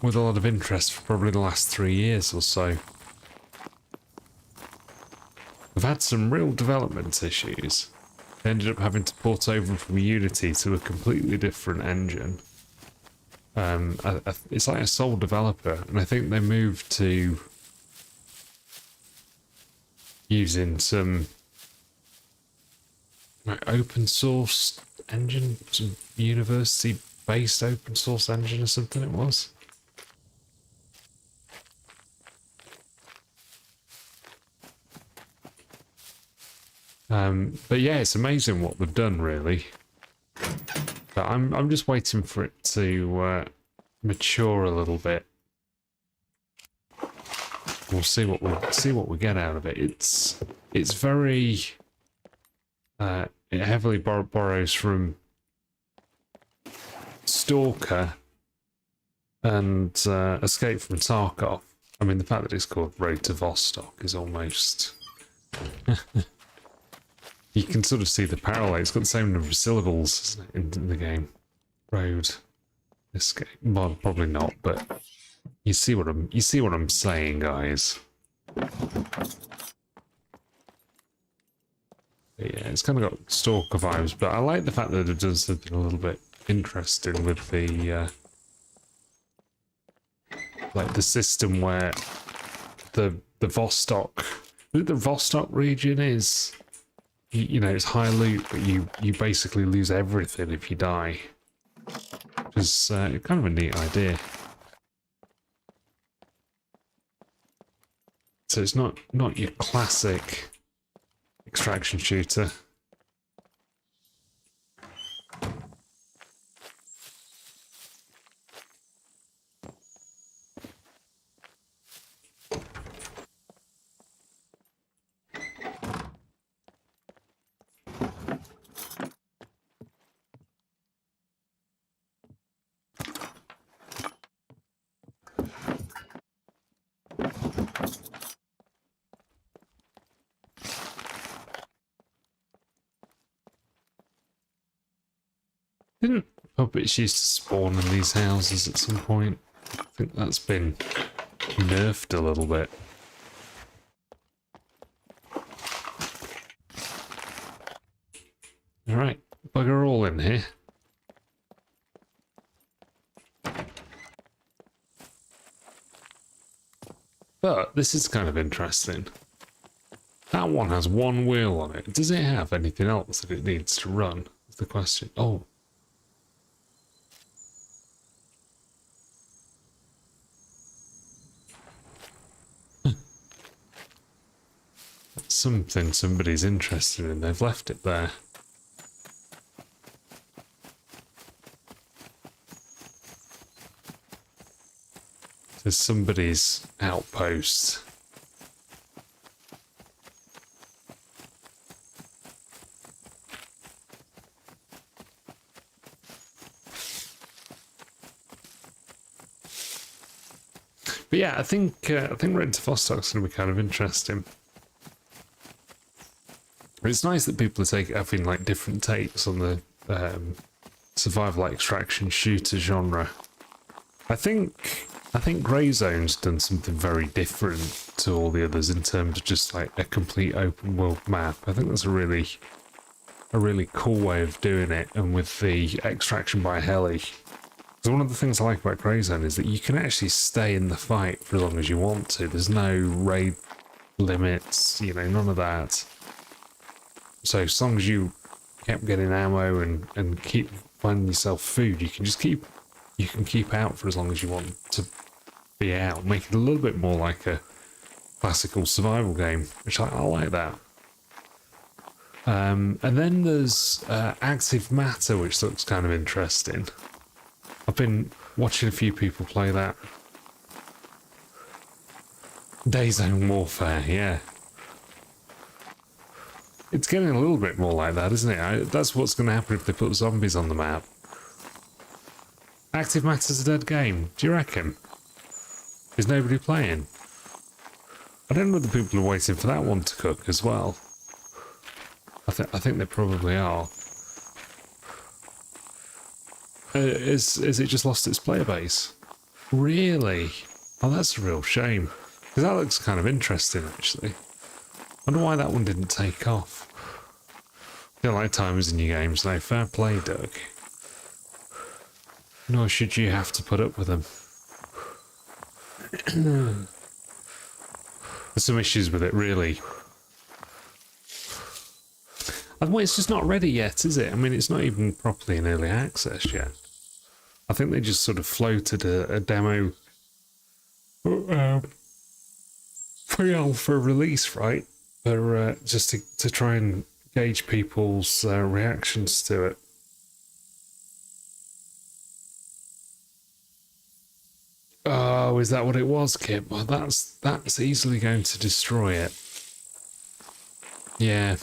with a lot of interest for probably the last 3 years or so. I've had some real development issues. They ended up having to port over from Unity to a completely different engine. It's like a sole developer, and I think they moved to using some like open source engine, some university-based open source engine or something it was. But yeah, it's amazing what they've done, really. But I'm just waiting for it to mature a little bit. We'll see what we get out of it. It's very it heavily borrows from Stalker and Escape from Tarkov. I mean, the fact that it's called Road to Vostok is almost you can sort of see the parallel. It's got the same number of syllables in the game. Road, escape. Well, probably not, but you see what I'm saying, guys. But yeah, it's kind of got Stalker vibes, but I like the fact that it does something a little bit interesting with the like the system where the Vostok, the Vostok region is. You know, it's high loot, but you basically lose everything if you die. Which is kind of a neat idea. So it's not your classic extraction shooter. Didn't puppets used to spawn in these houses at some point? I think that's been nerfed a little bit. Alright, bugger all in here. But this is kind of interesting. That one has one wheel on it. Does it have anything else that it needs to run? Is the question. Oh. That's something somebody's interested in. They've left it there. There's somebody's outpost. But yeah, I think Road to Vostok's going to be kind of interesting. It's nice that people are having like different takes on the survival like extraction shooter genre. I think Grey Zone's done something very different to all the others in terms of just like a complete open world map. I think that's a really a really cool way of doing it, and with the extraction by heli. So one of the things I like about Grey Zone is that you can actually stay in the fight for as long as you want to. There's no raid limits, you know, none of that. So as long as you kept getting ammo and keep finding yourself food, you can keep out for as long as you want to be out. Make it a little bit more like a classical survival game, which I like that. And then there's active matter, which looks kind of interesting. I've been watching a few people play that. Dayzone Warfare, yeah. It's getting a little bit more like that, isn't it? That's what's going to happen if they put zombies on the map. Active matter's a dead game, do you reckon? Is nobody playing? I don't know whether people are waiting for that one to cook as well. I think they probably are. Is it just lost its player base? Really? Oh, that's a real shame. Because that looks kind of interesting, actually. I wonder why that one didn't take off. You don't like timers in your games, no. Fair play, Doug. Nor should you have to put up with them. There's some issues with it, really. Well, it's just not ready yet, is it? I mean, it's not even properly in early access yet. I think they just sort of floated a demo pre-alpha release, right? For, just to try and gauge people's reactions to it. Oh, is that what it was, Kip? Well, that's easily going to destroy it. Yeah.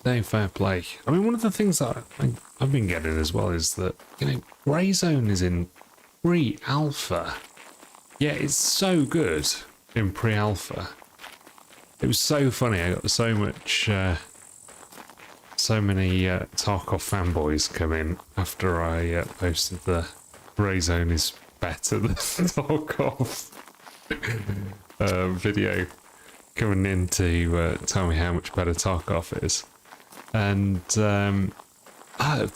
No, fair play. I mean, one of the things that I've been getting as well is that, you know, Grey Zone is in pre-alpha. Yeah, it's so good in pre-alpha. It was so funny. I got so many Tarkov fanboys come in after I posted the Grey Zone is better than Tarkov video, coming in to tell me how much better Tarkov is. And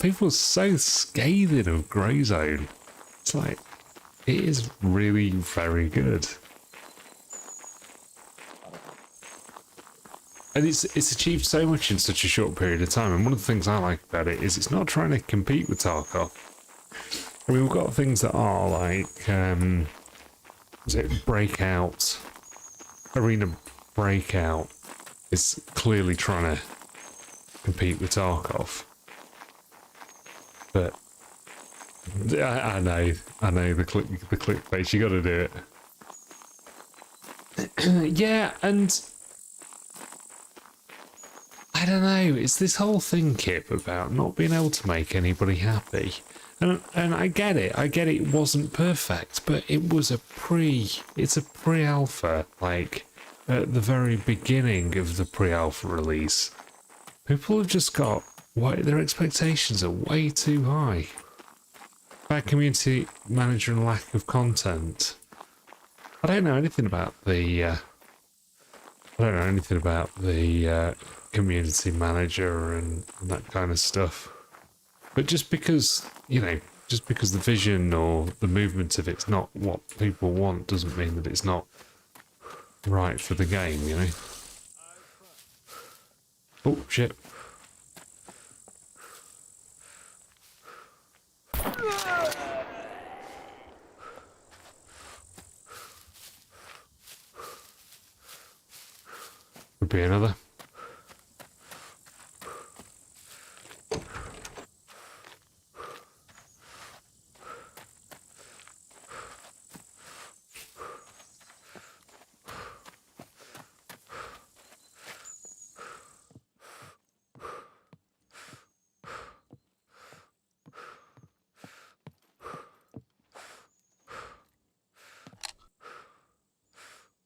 people are so scathing of Grey Zone. It's like, it is really very good. And it's achieved so much in such a short period of time. And one of the things I like about it is it's not trying to compete with Tarkov. I mean, we've got things that are like, was it Breakout? Arena Breakout is clearly trying to compete with Tarkov. But I know the clickbait, you got to do it. Yeah, and I don't know, it's this whole thing, Kip, about not being able to make anybody happy. And I get it wasn't perfect, but it was it's a pre-alpha, like, at the very beginning of the pre-alpha release. People have just got, their expectations are way too high. Bad community manager and lack of content. I don't know anything about the community manager and that kind of stuff. But just because, you know, the vision or the movement of it's not what people want doesn't mean that it's not right for the game, you know? Oh, shit. Could be another.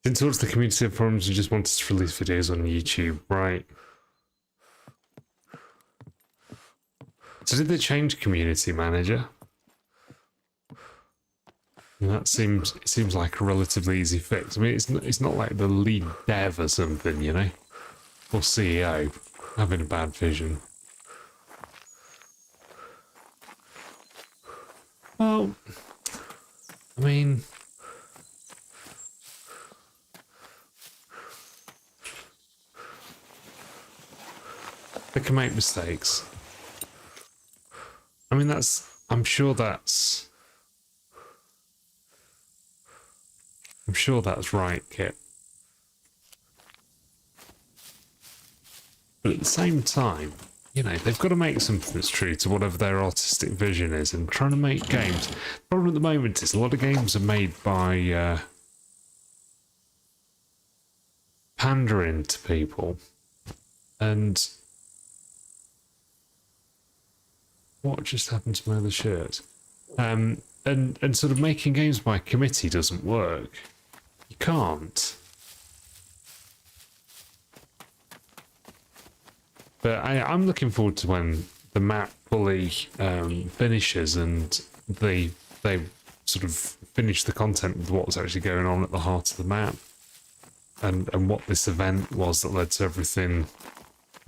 Since towards the community forums, we just wanted to release videos on YouTube, right? So did they change community manager? And that seems like a relatively easy fix. I mean, it's not like the lead dev or something, you know, or CEO. having a bad vision. Well, I mean, they can make mistakes. I mean, I'm sure that's right, Kit. But at the same time, you know, they've got to make something that's true to whatever their artistic vision is, and trying to make games. The problem at the moment is a lot of games are made by pandering to people, and what just happened to my other shirt? And sort of making games by committee doesn't work. You can't. But I'm looking forward to when the map fully finishes and they sort of finish the content with what's actually going on at the heart of the map, and what this event was that led to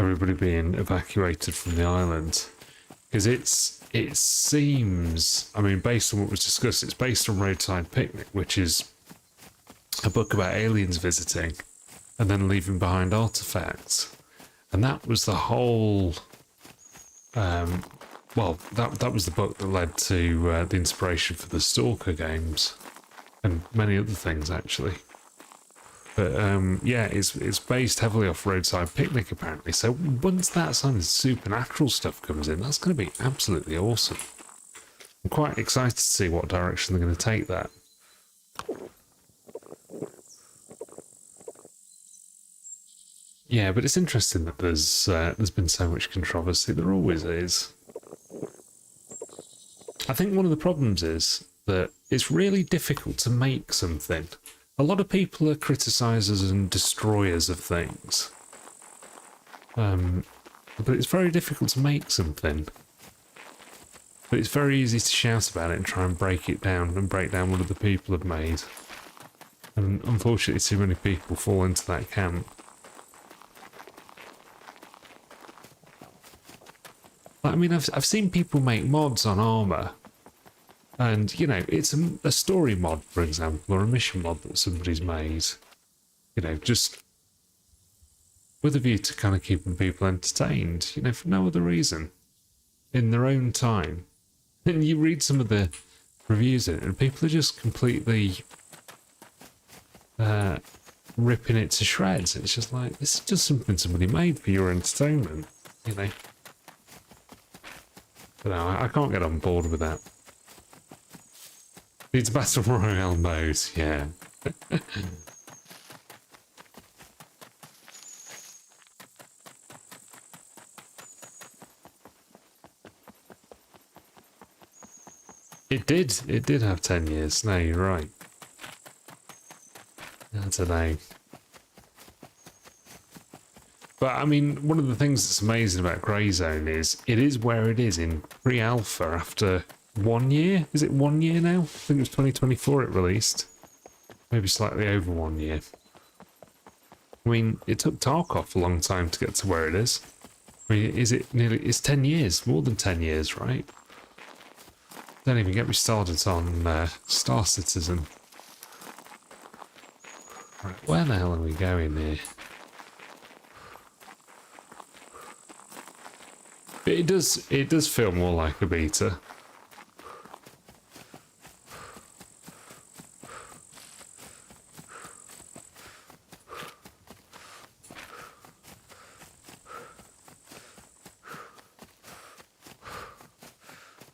everybody being evacuated from the island. Because it seems, I mean, based on what was discussed, it's based on Roadside Picnic, which is a book about aliens visiting and then leaving behind artifacts. And that was the whole, well, that was the book that led to the inspiration for the Stalker games and many other things, actually. But yeah, it's based heavily off Roadside Picnic, apparently. So once that kind of supernatural stuff comes in, that's going to be absolutely awesome. I'm quite excited to see what direction they're going to take that. Yeah, but it's interesting that there's been so much controversy. There always is. I think one of the problems is that it's really difficult to make something. A lot of people are criticisers and destroyers of things. But it's very difficult to make something. But it's very easy to shout about it and try and break it down and break down what other people have made. And unfortunately, too many people fall into that camp. I mean, I've seen people make mods on armor. And, you know, it's a story mod, for example, or a mission mod that somebody's made. You know, just with a view to kind of keeping people entertained, you know, for no other reason. In their own time. And you read some of the reviews in it, and people are just completely ripping it to shreds. It's just like, this is just something somebody made for your entertainment, you know. But no, I can't get on board with that. It's Battle Royale mode, yeah. It did have 10 years. No, you're right. I don't know. But I mean, one of the things that's amazing about Grey Zone is it is where it is in pre-alpha after 1 year. Is it 1 year now? I think it was 2024 it released. Maybe slightly over 1 year. I mean, it took Tarkov a long time to get to where it is. I mean, it's 10 years, more than 10 years, right? Don't even get me started on Star Citizen. Right, where the hell are we going here? But it does feel more like a beta.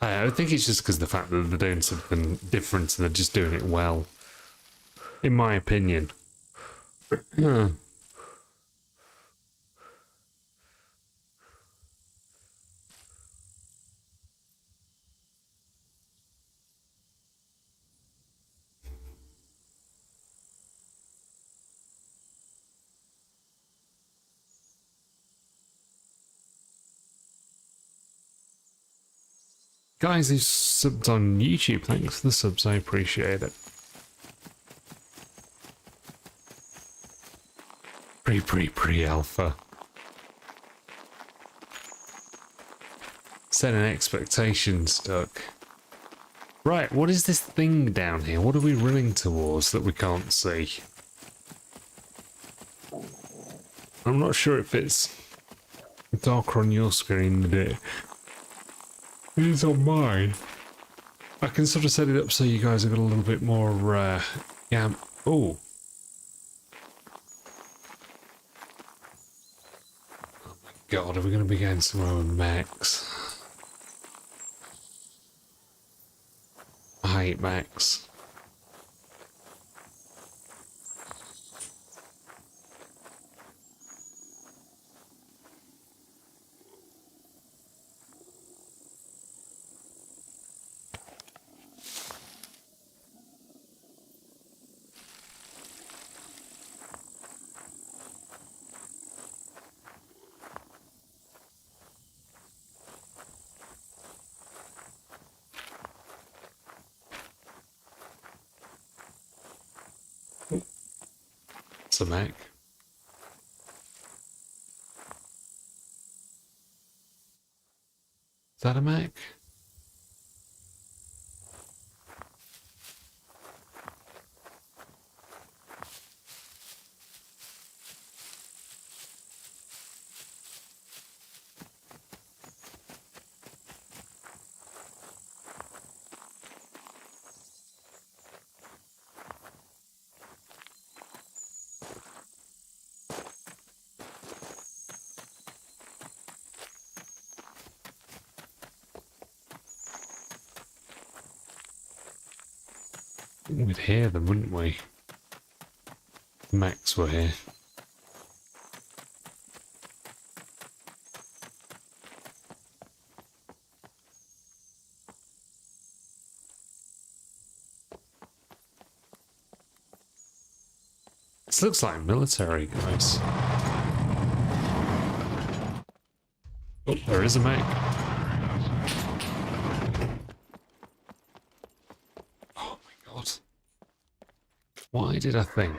I think it's just because of the fact that they're doing something different and they're just doing it well. In my opinion. Guys who've subbed on YouTube, thanks for the subs, I appreciate it. Pre-alpha. setting expectations stuck. Right, what is this thing down here? What are we running towards that we can't see? I'm not sure if it's darker on your screen than it is on mine. I can sort of set it up so you guys have got a little bit more, yeah. Oh. Oh my god, are we going to be going somewhere with mechs? I hate mechs. It's a mech. Is that a mech? We'd hear them, wouldn't we? The mechs were here. This looks like military, guys. Oh, there is a mech. Oh my god. Why did I think?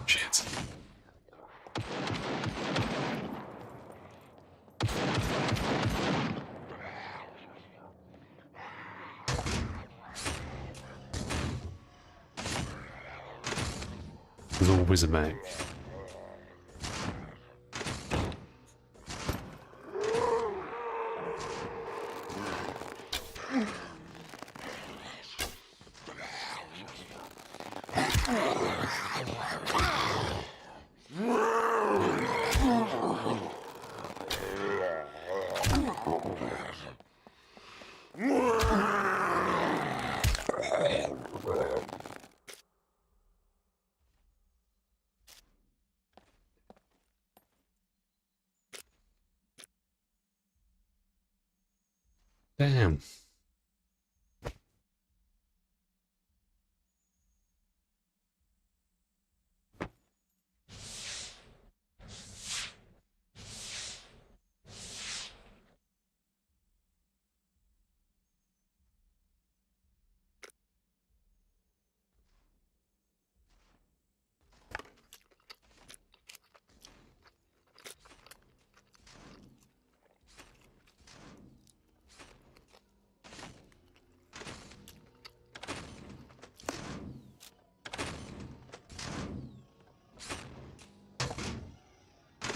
Shit. There's always a mech. Damn.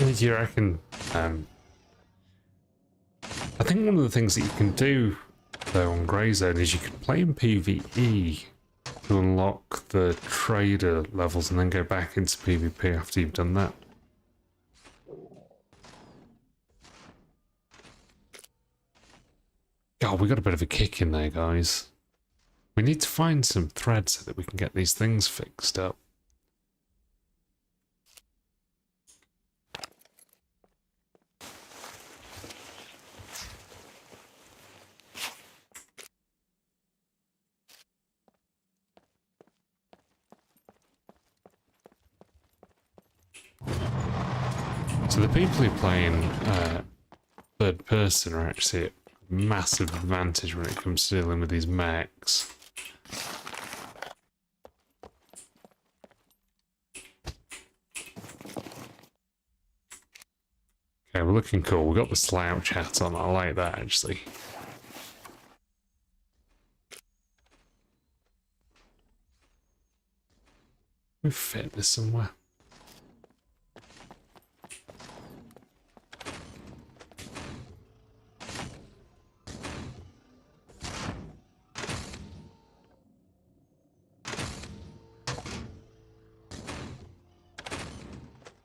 What do you reckon? I think one of the things that you can do, though, on Grey Zone is you can play in PvE to unlock the trader levels and then go back into PvP after you've done that. God, we got a bit of a kick in there, guys. We need to find some thread so that we can get these things fixed up. So the people who play in third person are actually massive advantage when it comes to dealing with these mechs. Okay, we're looking cool. We've got the slouch hat on. I like that, actually. We fit this somewhere.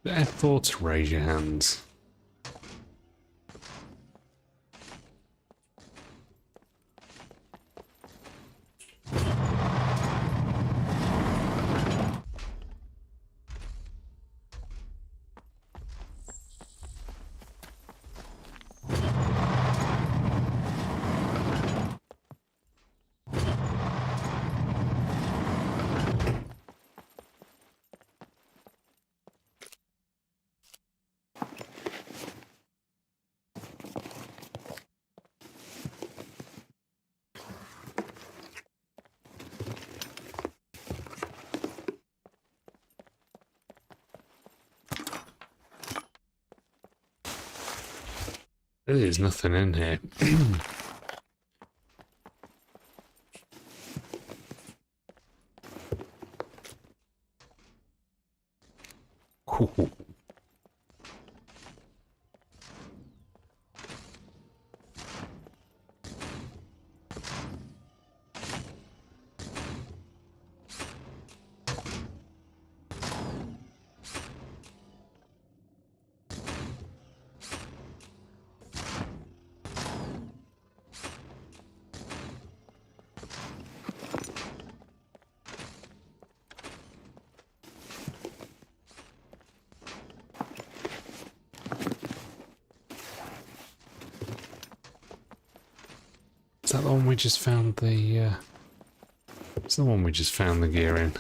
Therefore, to raise your hands. There's nothing in here. Cool. Is that the one we just found the, it's the one we just found the gear in.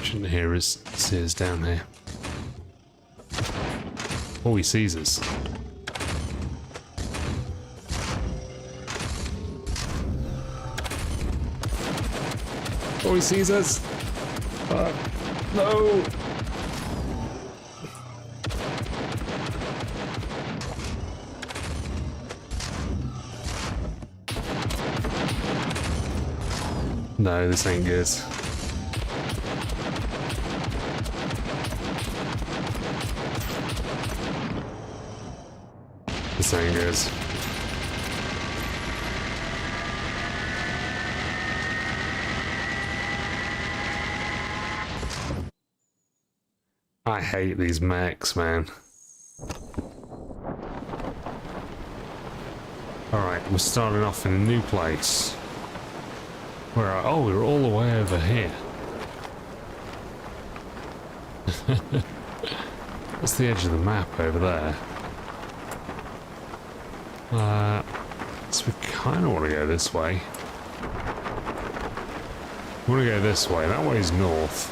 Shouldn't hear us, see us down here. Oh, he sees us. Oh, he sees us! No! No, this ain't good. This ain't good. I hate these mechs, man. Alright, we're starting off in a new place. Where are, oh, we're all the way over here. That's the edge of the map over there. So we kind of want to go this way. We want to go this way. That way's north.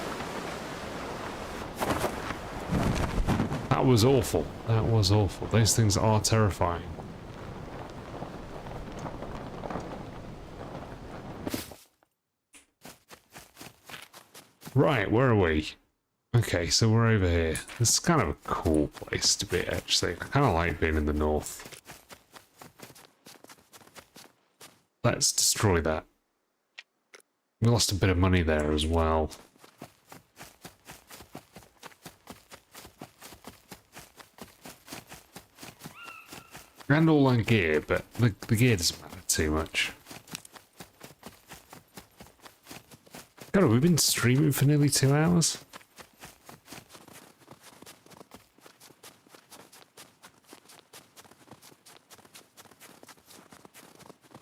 That was awful. That was awful. Those things are terrifying. Right, where are we? Okay, so we're over here. This is kind of a cool place to be, actually. I kind of like being in the north. Let's destroy that. We lost a bit of money there as well. And all our gear, but the gear doesn't matter too much. God, we've been streaming for nearly 2 hours.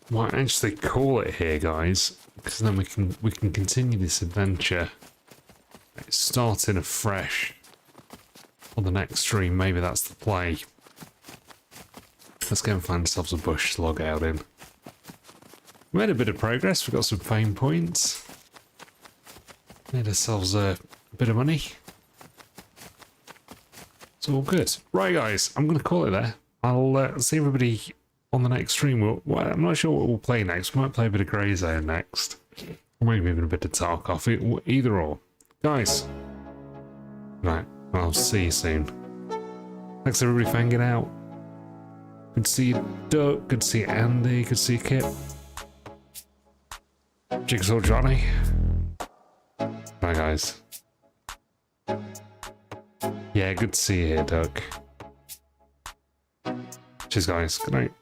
Might actually call it here, guys, because then we can continue this adventure. Starting afresh on the next stream. Maybe that's the play. Let's go and find ourselves a bush to log out in. We made a bit of progress. We got some fame points. Made ourselves a bit of money. It's all good. Right, guys, I'm going to call it there. I'll see everybody on the next stream. I'm not sure what we'll play next. We might play a bit of Grey Zone next. Or maybe even a bit of Tarkov. Either or. Guys. Right, I'll see you soon. Thanks everybody for hanging out. Good to see you, Duck. Good to see you, Andy. Good to see you, Kit. Jigsaw Johnny. Bye, guys. Yeah, good to see you here, Duck. Cheers, guys. Good night.